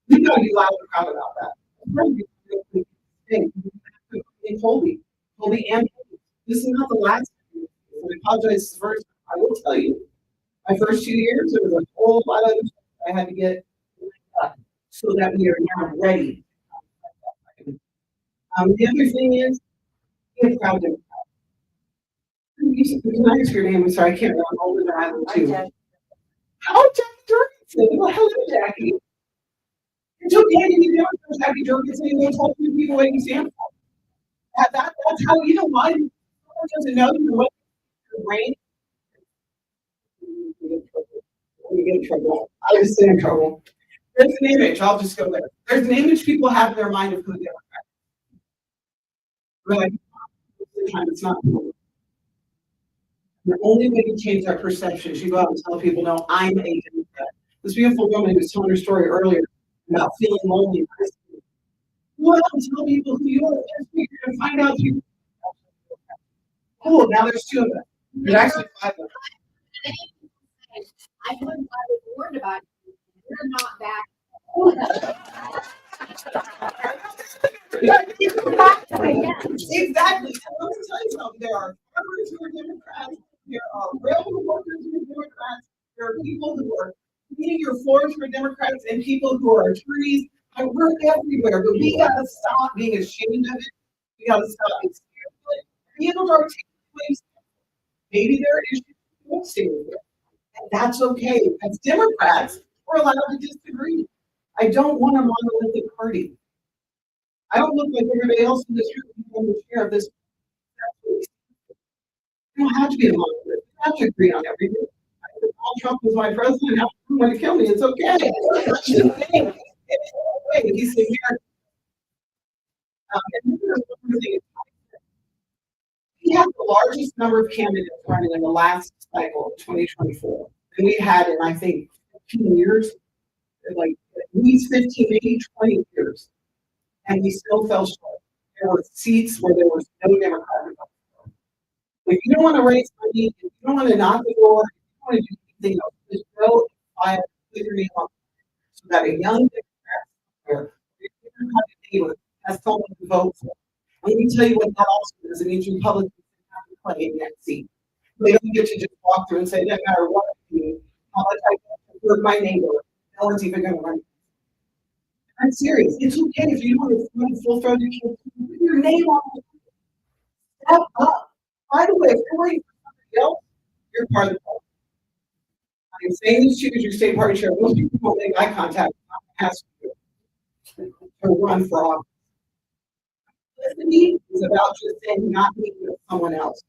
We gotta be loud and proud about that. And Colby and this is not the last time. I apologize the first time. I will tell you, my first 2 years, there was a whole lot of I had to get so that we are now ready. The other thing is, be a proud Democrat. Can I ask your name? I'm sorry, I can't remember. I'm older than I am too. Oh, Jackie Jorgensen. Well, hello, Jackie. It's okay to be down for Jackie Jorgensen and tell people what you stand for. That's how, you know why? Someone doesn't know you what your brain. You get in trouble. I just stay in trouble. There's an image. I'll just go there. There's an image people have in their mind of who they are. We're like, it's not. The only way to change that perception is you go out and tell people, no, I'm a Democrat. This beautiful woman who was telling her story earlier about feeling lonely. Go out and tell people who you are. You're going to find out you. Cool. Now there's 2 of them. There's actually 5 of them. I was warned about you. You're not that. Exactly. So let me tell you something. There are farmers who are Democrats. There are railroad workers who are Democrats. There are people who are cleaning your floors who are Democrats and people who are attorneys. We're everywhere, but we got to stop being ashamed of it. We got to stop being scared of it. Be able to articulate. Maybe there are issues we won't stay with it. And that's okay. As Democrats, we're allowed to disagree. I don't want a monolithic party. I don't look like everybody else in this room who's the chair of this. You don't have to be a monolith. You don't have to agree on everything. If Donald Trump was my president, if he wanted to kill me, it's okay. He's the American. And there's one more thing. We had the largest number of candidates running in the last cycle of 2024 And we had in, I think, 15 years, like at least 15, maybe 20 years. And we still fell short. There were seats where there was no Democratic. If you don't want to raise money, if you don't want to knock the door, if you don't want to do anything else, just go and file, put your name on. So that a young Democrat, has someone to vote for. And let me tell you what that also does. It means Republicans have to play in that seat. They don't get to just walk through and say, that matter what I do, how much I hurt my neighbor, no one's even gonna run. I'm serious. It's okay if you want to run full throated, put your name on it. Step up. By the way, if you're waiting for somebody else, you're part of the problem. I'm saying this to you as your state party chair. Most people don't make eye contact. I'm asking you to run for office. Listening is about just saying not me with someone else.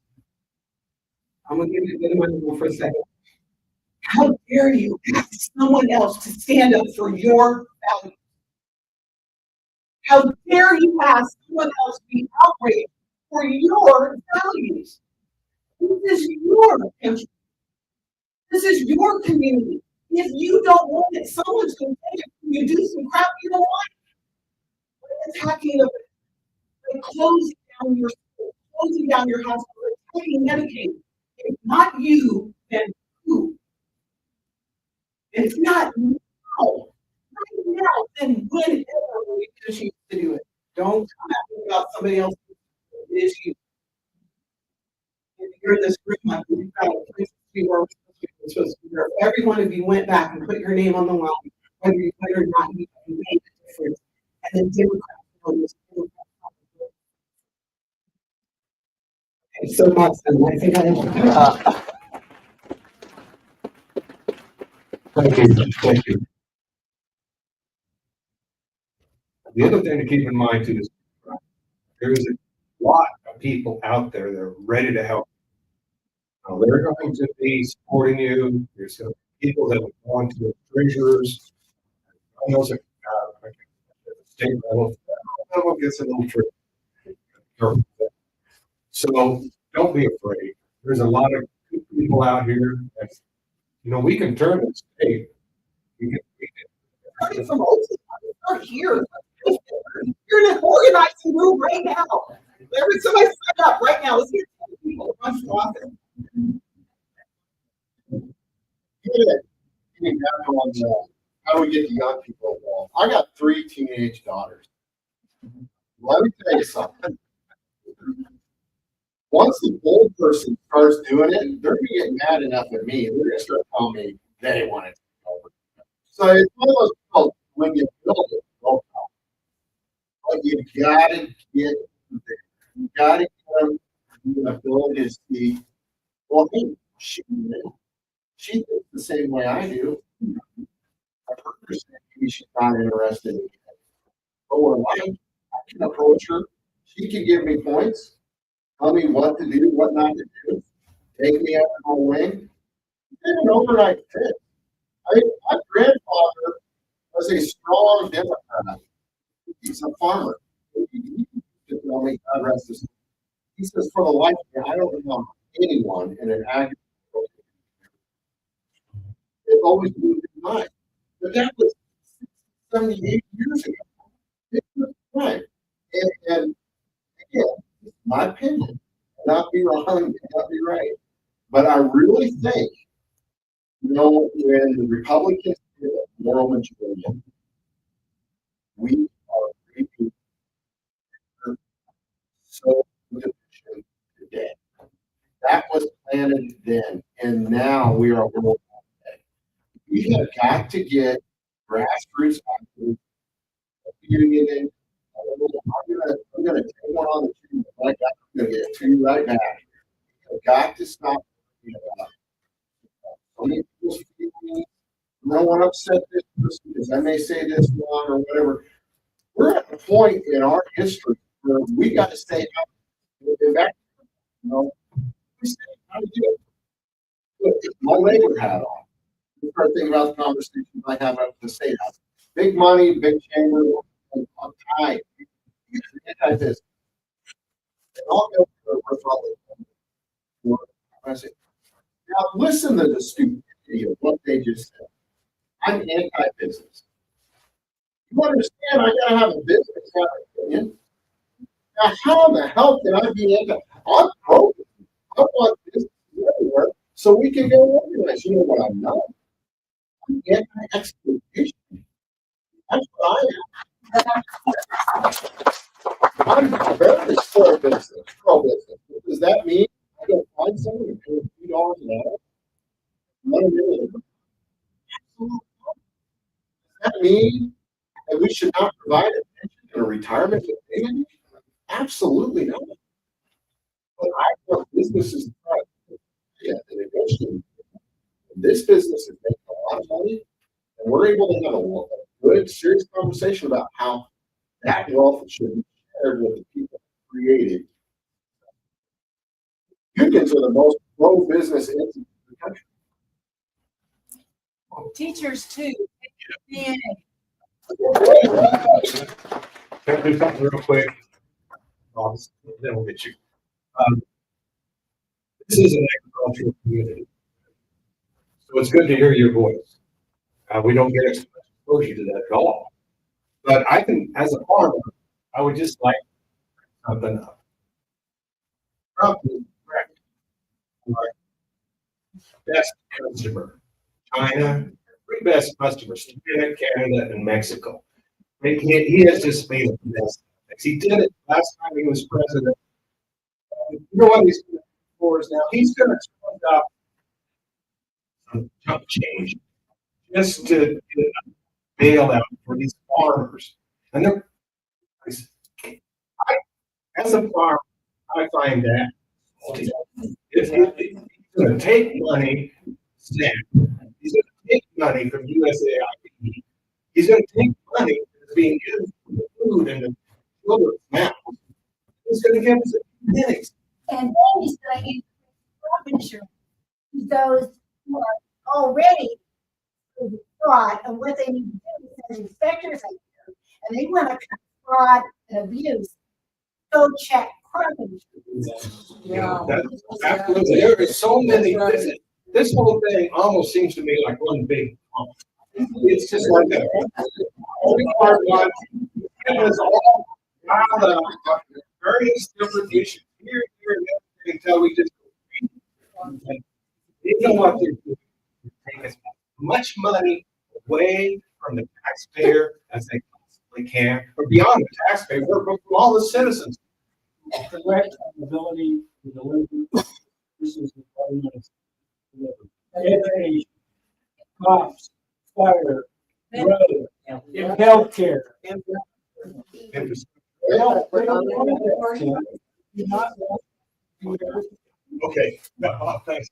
I'm gonna give you a bit of my rule for a second. How dare you ask someone else to stand up for your values? How dare you ask someone else to be outraged for your values? This is your country. This is your community. If you don't want it, someone's going to take it. You do some crap you don't like. We're attacking of it. They're closing down your school, closing down your hospital, taking Medicaid. If not you, then who? If not now, right now, then whenever we choose to do it. Don't come at me about somebody else. It is you. If you're in this group, like we've got a place to be where we're supposed to be. If every one of you went back and put your name on the line, whether you put it or not, you can make a difference. And then Democrats know this. Okay, so much, and I think I have. Thank you, thank you. The other thing to keep in mind too is there is a lot of people out there that are ready to help. Now, they're going to be supporting you. There's some people that will want to be treasurers. I know that state level gets a little tricky. So don't be afraid. There's a lot of good people out here that, we can turn the state. We can, Starting from Oakley, I'm not here. You're in an organizing room right now. Somebody sign up right now. Let's get 10 people to run for office. Getting back on how do we get the young people involved? I got 3 teenage daughters. Let me tell you something. Once the old person starts doing it, they're gonna get mad enough at me. They're gonna start telling me they want it to be over. So it's one of those people, when you build it, don't help. But you gotta get there. You gotta get them the ability to see, well, hey, she thinks the same way I do. I've heard her say maybe she's not interested in it. But we're like, I can approach her. She can give me points, tell me what to do, what not to do, take me under my wing. It's an overnight fix. My grandfather was a strong Democrat. He's a farmer. He used to tell me, God rest his soul. He says, for the life of me, I don't know anyone in an agricultural. It always moved in mind. But that was 78 years ago. It was time. And again, my opinion, not be wrong, not be right. But I really think, when the Republicans get a moral majority, we are reaping so division today. That was planted then, and now we are world today. We have got to get grassroots actors, union. I'm gonna take one on the chin like that. I'm gonna get 2 right back. We've got to stop talking about so many people's feelings. I don't want to upset this person because I may say this wrong or whatever. We're at a point in our history where we got to stay out. Back, we stay how to do it. Put my labor hat on. We start thinking about the conversations I have at the state house. Big money, big chamber, and on time. This. I'll go for Republican. I say, now listen to the stupid validity of what they just said. I'm anti-business. You understand, I gotta have a business to have an opinion. Now, how in the hell can I be anti? I'm pro. I want business everywhere so we can go organize. You know what I'm not? I'm anti-exploitation. That's what I am. I'm very pro-business. Pro-business. Does that mean I go find someone and pay $2 an hour? Let them in. Does that mean that we should not provide a pension and a retirement to payment? Absolutely not. But I want businesses to try to get and eventually this business is making a lot of money, and we're able to have a good, serious conversation about how that wealth should be shared with the people who created. Unions are the most pro-business entity in the country. Teachers too. Yeah. Can I do something real quick? Then we'll get you. This is an agricultural community, so it's good to hear your voice. We don't get exposure to that at all. But I can, as a farmer, I would just like something up. Trump is correct. Our best customer, China, three best customers, Canada, and Mexico. He has just made a mess. He did it last time he was president. You know what he's doing for us now? He's going to spend up some chunk change just to get a bailout for these farmers. And they're, as a farmer, I find that if he's going to take money, he's going to take money from USAID. He's going to take money that's being used for the food and the children's mouths. He's going to give us a pennies. And then he's going to use crop insurance to those who are already fraud, and what they need to do is send inspectors out there, and they want to cut fraud and abuse. Go check crop insurance. Yeah, absolutely. There is so many. This whole thing almost seems to me like one big pump. It's just like a all piled up, various different issues here, and there until we just. You know what they're doing? They're taking as much money away from the taxpayer as they possibly can, or beyond the taxpayer, or from all the citizens. Correct ability to deliver. This is the government. Education, cops, fire, road, healthcare. Okay, thanks.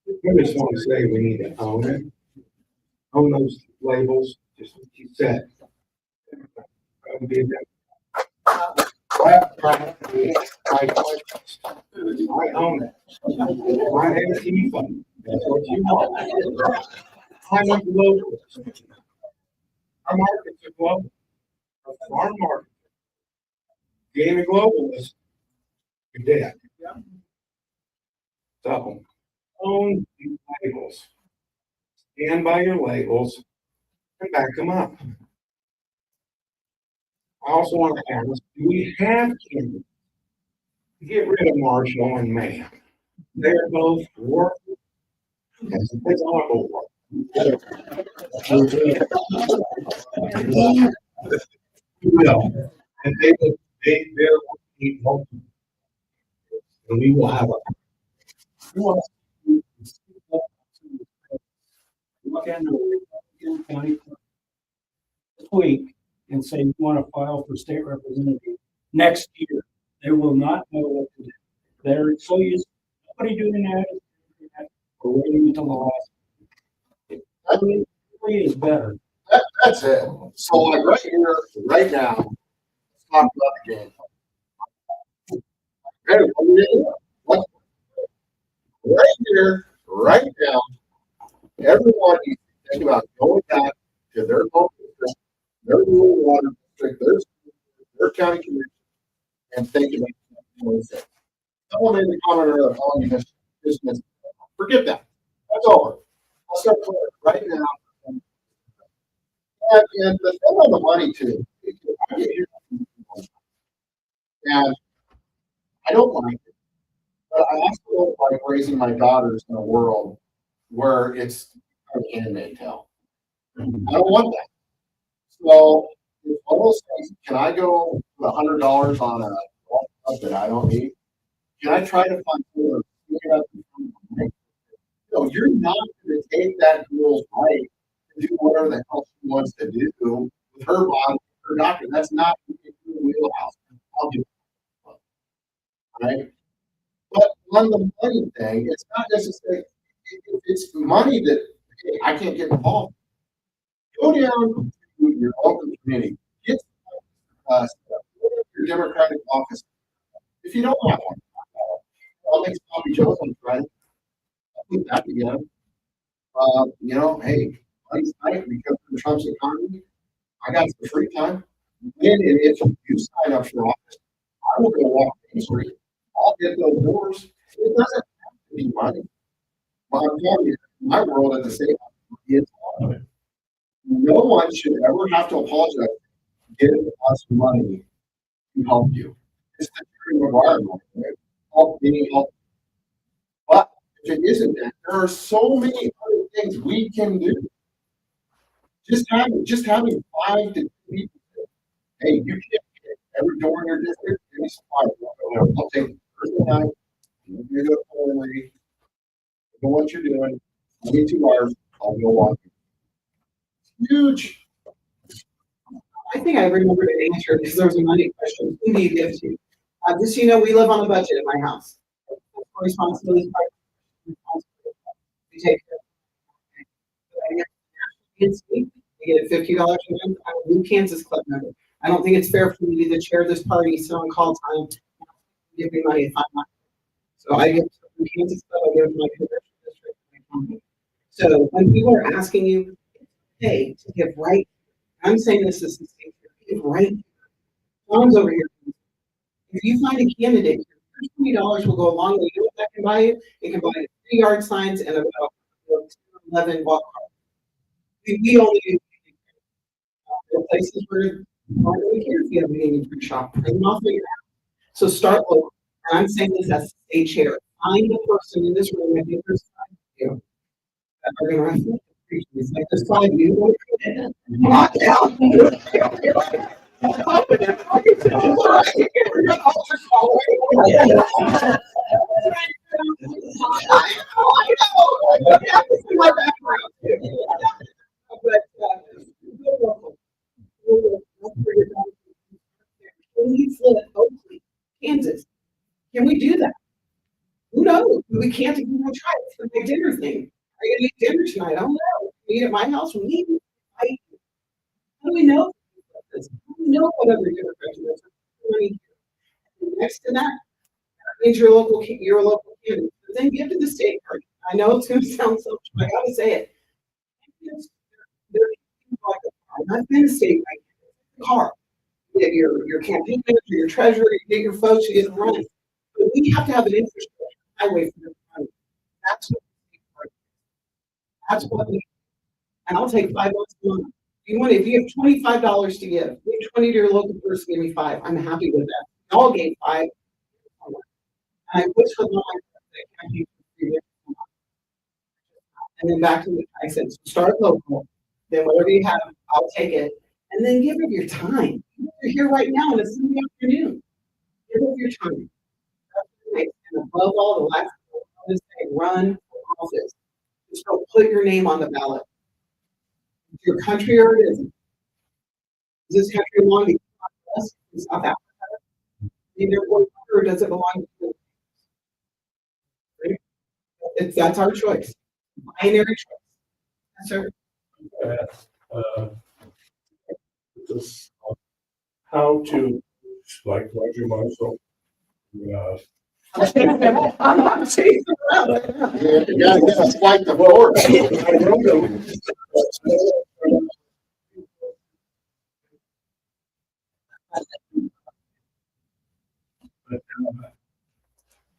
I just want to say we need to own it. Own those labels, just what you said. I own it. I have a TV fund. That's what you want. I want global. Our markets are global. Our farm market. Being a globalist, you're dead. So, own these labels. Stand by your labels and back them up. I also want to ask, do we have candidates to get rid of Marshall and Mann? They're both working as honorable work. Will. And they're working multiple. And we will have Look into Republican County this week and say you want to file for state representative next year. They will not know what to do. They're so used to nobody doing that. We're waiting until the last. I mean, it really is better. That's it. So like right here, right now, let's talk about the game. Hey, what are we doing? What? Right here, right now, everyone needs to think about going back to their local district, their rural water district, their county commission, and think about what it says. Someone made a comment earlier, calling you this, forget that. That's over. I'll start clearing right now. And the thing on the money too, I get here, and I don't like it, but I also don't like raising my daughters in a world where it's kind of handmade tale. I don't want that. So, it's one of those things, can I go $100 on a golf club that I don't need? Can I try to find someone to pick it up and come and make it? No, you're not going to take that girl's right to do whatever the hell she wants to do with her body, her doctor. That's not in your wheelhouse. I'll do it. Right? But on the money thing, it's not necessarily, it's money that hey, I can't get involved. Go down to your local community, get stuff, go to your Democratic office. If you don't have one, I'll make Sloppy Joe's on Friday. I'll put that together. You know, hey, money's tight because of Trump's economy. I got some free time. When and if you sign up for office, I will go walk the street. I'll get those doors. It doesn't have to be money. But I'm telling you, my world at the same time, it's all of it. No one should ever have to apologize. Give us money to help you. It's the true environment. Right? Help me help. But if it isn't that, there are so many other things we can do. Just having 5 to 10 people. Hey, you can't get every door in your district. Give me some fire. I'll take it Thursday night. You go forward. Know what you're doing. I need 2 hours. I'll go walk. Huge. I think I remembered an answer because there was a money question. Who do you give to? Just so you know, we live on a budget in my house. Responsibility. We take care of it. Kids, we get a $50 a month. I'm a new Kansas Club member. I don't think it's fair for me to be the chair of this party, sit on call time, give me money if I'm not. So I give to the Kansas Club, I give to my congressional district, my company. So when people are asking you, hey, to give right, I'm saying this is the state, give right. John's over here. If you find a candidate, $20 will go a long way. You know what that can buy you? It can buy you 3 yard signs and about 11 walk carts. We only do places where aren't really care if you have a union free shop. Bring them off your house. So start local. And I'm saying this as a chair. Find the person in this room, I think there's 5 you that are going to reflect the preachers. Like there's 5 you. Not down. Oakley, Kansas. Can we do that? Who knows? We can't even try it. It's the big dinner thing. Are you gonna eat dinner tonight? I don't know. We eat at my house. We eat. How do we know? How do we know what other dinner is? Next to that, means you're a local candidate. But then give to the state party. I know it's gonna sound so, but I gotta say it. There are people like a car. I've been a state car. You get your campaign manager, your treasurer, you get your folks, you get them running. But we have to have an infrastructure highway for them to run. That's what the state party is. That's what we, and I'll take $5 a month. If you have $25 to give 20 to your local person, give me 5. I'm happy with that. Y'all gave 5. And I wish for them and then back to what I said, so start local, then whatever you have, I'll take it. And then give of your time. You're here right now and it's Sunday afternoon. Give of your time. And above all, the last thing I say, run for office. Just go put your name on the ballot. It's your country or it isn't. Does this country belong to us in South Africa? Either or does it belong to you? That's our choice. Binary choice. Yes, sir. Just how to, like Roger Marshall, I'm not chasing around. You gotta get us like the board.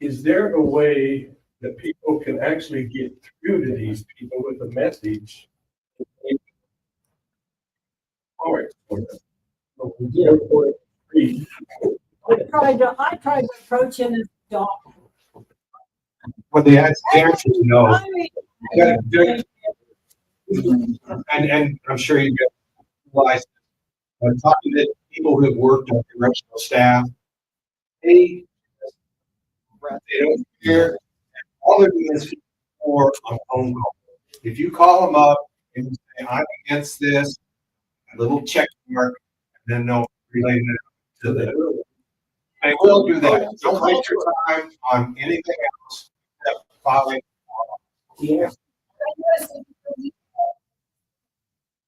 is there a way that people people can actually get through to these people with a message. All right. So we did report it free. I tried to approach him as a dog. Well, the answer is no. I mean, You gotta do it. And I'm sure you realize, talking to people who have worked on correctional staff, they don't care. All they're doing is for a phone call. If you call them up and you say, I'm against this, a little check mark, and then they'll relay it to the. They will do that. Don't waste your time on anything else except filing. Yeah.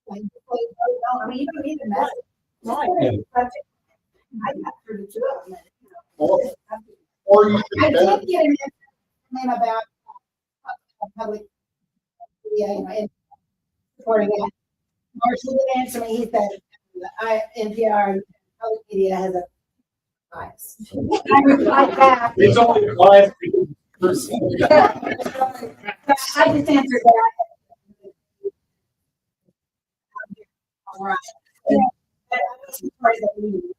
I mean, you don't need the message. right. I got through the two of them. Or you I can better, did get an information about public, and supporting it. Marshall did answer me, he said, NPR, public media has a bias. I replied back. It's only a bias. I just answered that. All right. Yeah, I was surprised that we-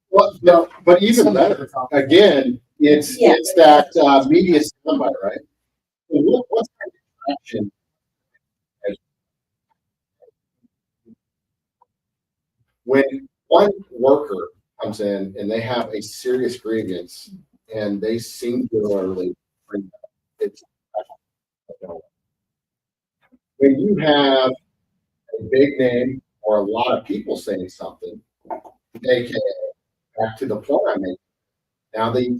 well, no, but even better, again, it's that media soundbite, right? What's our distraction? When one worker comes in and they have a serious grievance and they singularly bring that, it's when you have a big name or a lot of people saying something, aka back to the point I made. Now the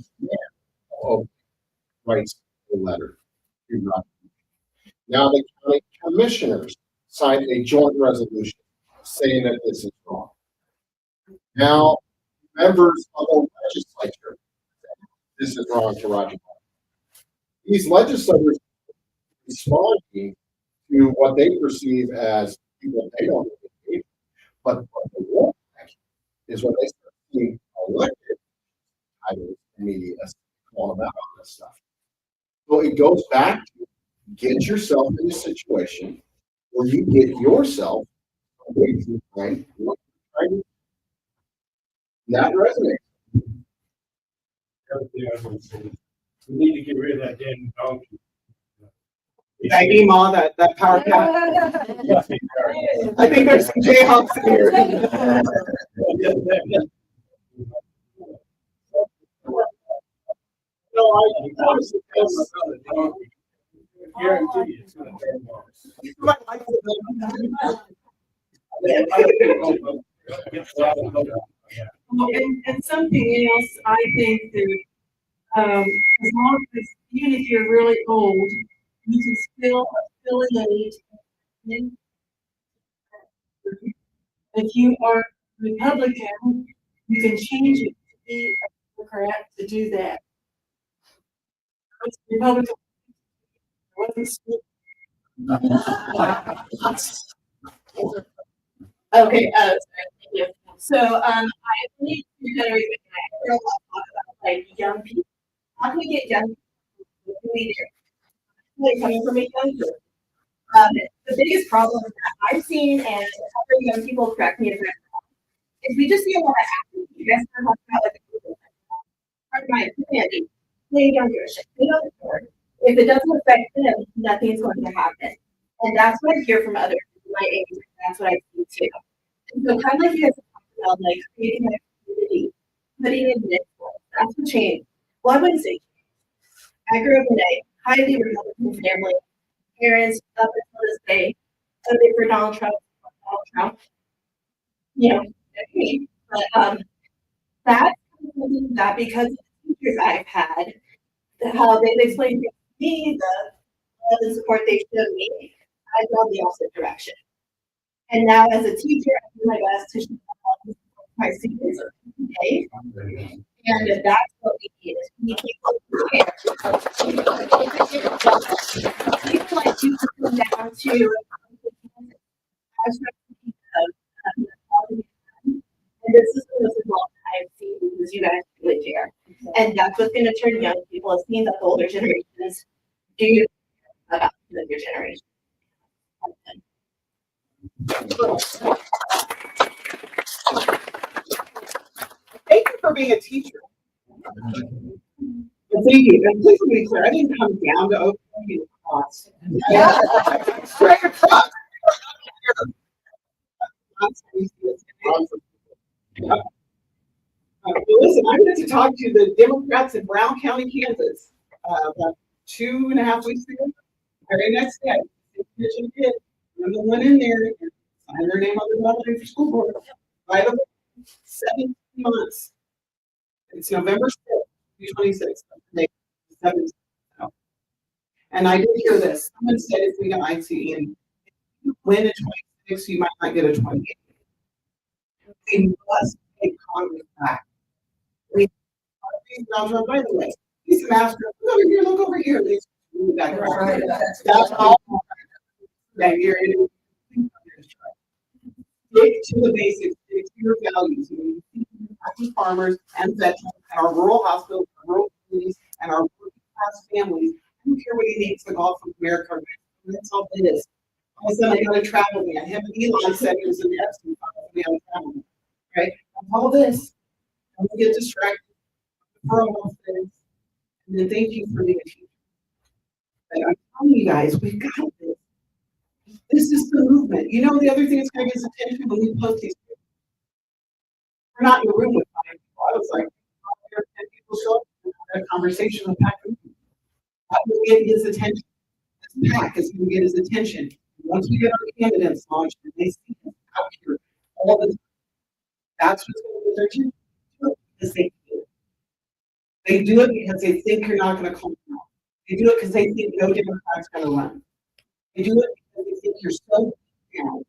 writes a letter. Now the county commissioners signed a joint resolution saying that this is wrong. Now members of the legislature, this is wrong to Roger. These legislators responding to what they perceive as people they don't engage, but what they won't is when they start being elected titles and media all about all this stuff. So it goes back to get yourself in a situation where you get yourself away from what you're trying to do. That resonates. We need to get rid of that damn donkey. I need all that power pack. I think there's some Jayhawks in here. No, I was guarantee it's gonna And something else, I think that, as long as, even if you're really old, you can still affiliate. If you are Republican, you can change it to be a Democrat to do that. It's Republican. Okay, sorry, thank you. So, I believe Secretary McKnight, a lot about like young people. How can we get young people to lead here? Like coming from a young group. The biggest problem that I've seen, and other young people correct me if I'm wrong, is we just see a lot of athletes. You guys are talking about like part of my opinion. They don't give a shit. They don't care. If it doesn't affect them, nothing's going to happen. And that's what I hear from others my age. That's what I see too. And so kind of like you guys talked about, like creating a community, putting in mentors. That's what changed. Well, I wouldn't say change. I grew up in a highly Republican family. Parents up until this day voted for Donald Trump. You know, but that's something that because of the teachers I've had, how they've explained to me the love and support they showed me, I've gone the opposite direction. And now as a teacher, I do my best to show my students every day. And that's what we need is we need people who care. People like you to come down to and this is the most involved I've seen because you guys really care. And that's what's going to turn young people, as seeing that the older generations do you about your generation? Thank you for being a teacher. Well, thank you. And please be clear, I didn't come down to Oakley across. Straight across. Well, listen, I'm going to talk to the Democrats in Brown County, Kansas, about 2.5 weeks ago. Very next day, I'm the one in there, sign their name on the nominee for school board. Right over 17 months. It's November 6th, 2026. And I did hear this. Someone said if we got ICE and you win at 26, you might not get a 28. We must take Congress back. We by the way, he's a master. Look over here, look over here. That's all. That you're in. Stick to the basics, stick to your values. You know, farmers and veterans and our rural hospitals, our rural communities, and our working class families. I don't care what he needs to golf from America. That's all it is. All of a sudden, I got a travel man. Him and Elon said he was in the Epstein file. We have a travel man. Right? All this. Don't get distracted. For all things. And then thank you for being a teacher. But I'm telling you guys, we've got this. This is the movement. You know, the other thing that's going to get his attention when we post these things. We're not in the room with 5 people. I was like, 10 people show up and have a conversation with that group. That will get his attention. This pack is going to get his attention. Once we get our candidates launched and they see us out here all the time, that's what's going to get their attention. Because they do it. They do it because they think you're not going to call them out. They do it because they think no Democrat's going to run. They do it because they think you're so down,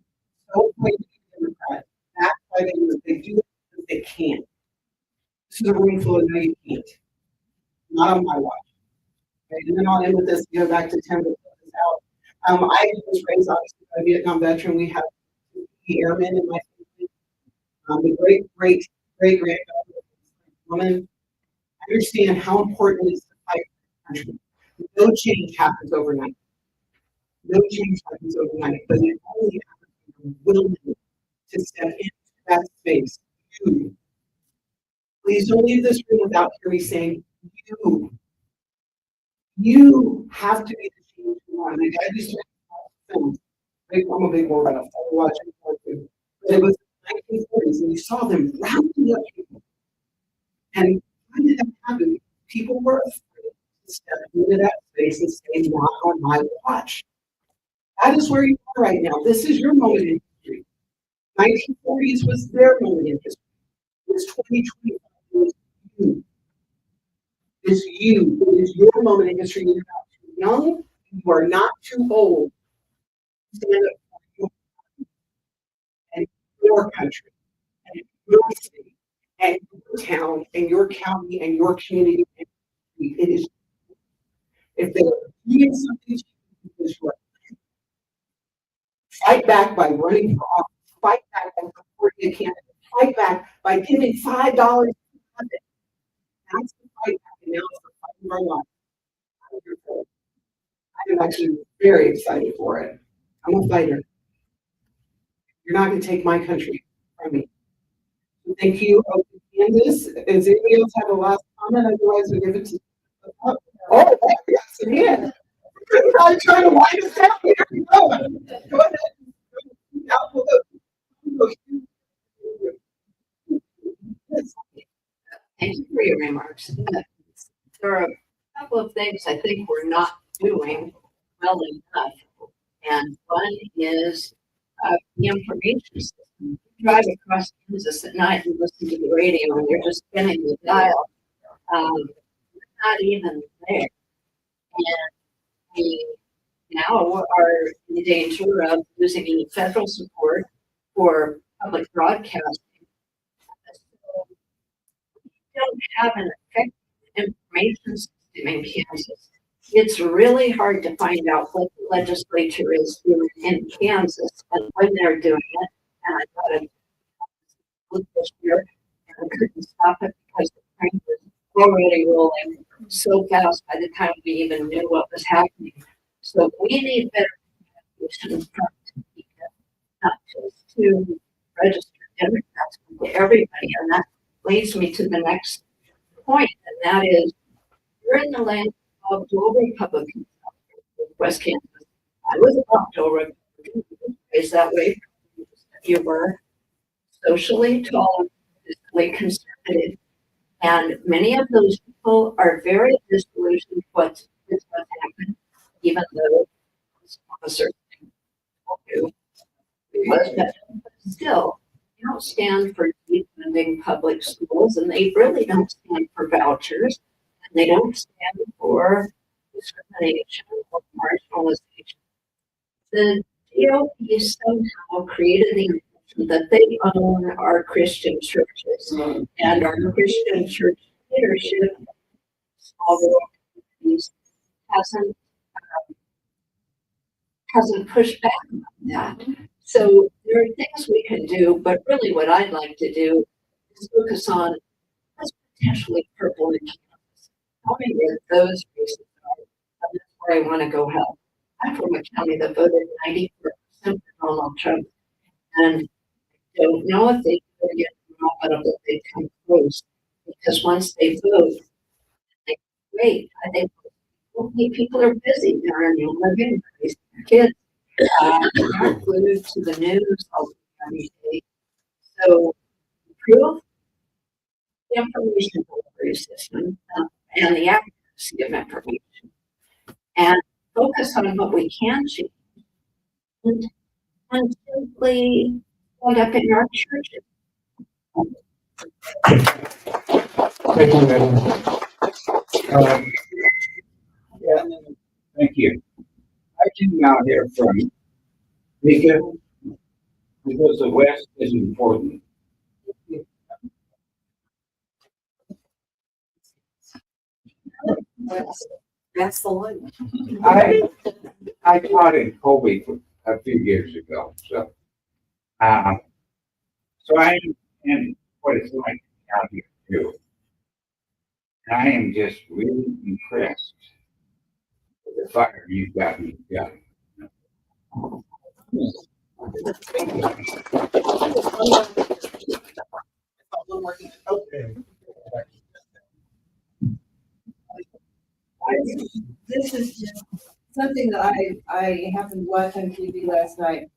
so afraid to be a Democrat. That's why they do it. They do it because they can't. This is a room full of no, you can't. Not on my watch. Okay, and then I'll end with this, go back to Tim to put this out. I was raised obviously by a Vietnam veteran. We have airmen in my family. The great granddaughter woman. I understand how important it is to fight for the country. No change happens overnight. No change happens overnight, but it only happens when you're willing to step into that space. Please don't leave this room without hearing me saying you have to be the change you want. My dad used to make films. I'm a big war buff. I watch it. But it was the 1940s, and you saw them rounding up people. And why did that happen? People were afraid to step into that space and say, not on my watch. That is where you are right now. This is your moment in history. 1940s was their moment in history. It's 2020. It was you. It's you. It is your moment in history. You're not too young. You are not too old. Stand up for your country and your country and your city and your town and your county and your community. It is. If they're doing something to you, it is right. Fight back by running for office. Fight back by supporting a candidate. Fight back by giving $5 to it. That's the fight back, and now it's the fight of our life. I'm actually very excited for it. I'm a fighter. You're not going to take my country from me. So thank you, Candace. Does anybody else have a last comment? Otherwise, we'll give it to. Oh, yes, again. I'm trying to wind us down here. Go ahead. Thank you for your remarks. There are a couple of things I think we're not doing well enough. And one is the information system. You drive across Kansas at night and listen to the radio and they're just spinning the dial. Not even there. And we now are in danger of losing any federal support for public broadcasting. So we don't have an effective information system in Kansas. It's really hard to find out what the legislature is doing in Kansas and when they're doing it. And I got to look this year and I couldn't stop it because the train was already rolling so fast by the time we even knew what was happening. So we need better communication from Topeka, not just to registered Democrats, but to everybody. And that leads me to the next point, and that is, you're in the land of dual Republicans, West Kansas. I was a dual Republican, is that way? You were socially tolerant, fiscally conservative, and many of those people are very disillusioned with what's happened, even though it's a certain thing to do. But still, they don't stand for defunding public schools, and they really don't stand for vouchers, and they don't stand for discrimination or marginalization. The GOP somehow created the impression that they own our Christian churches, and our Christian church leadership, small rural communities, hasn't pushed back on that. So there are things we can do, but really what I'd like to do is focus on what's potentially purple in Kansas. Tell me where those races are, and that's where I want to go help. I'm from a county that voted 94% for Donald Trump, and don't know if they could get out of it, they come close, because once they vote, they wait. I think people are busy, they're in their living, raising their kids, they're glued to the news all the day. So improve the information delivery system and the accuracy of information, and focus on what we can change, and simply stand up in our churches. Thank you, Madam. Yeah, thank you. I came out here from Topeka because the West is important. That's the one. I taught in Colby a few years ago, so I am what it's like out here too. And I am just really impressed with the fire you've got. Okay. This is just something that I happened to watch on TV last night.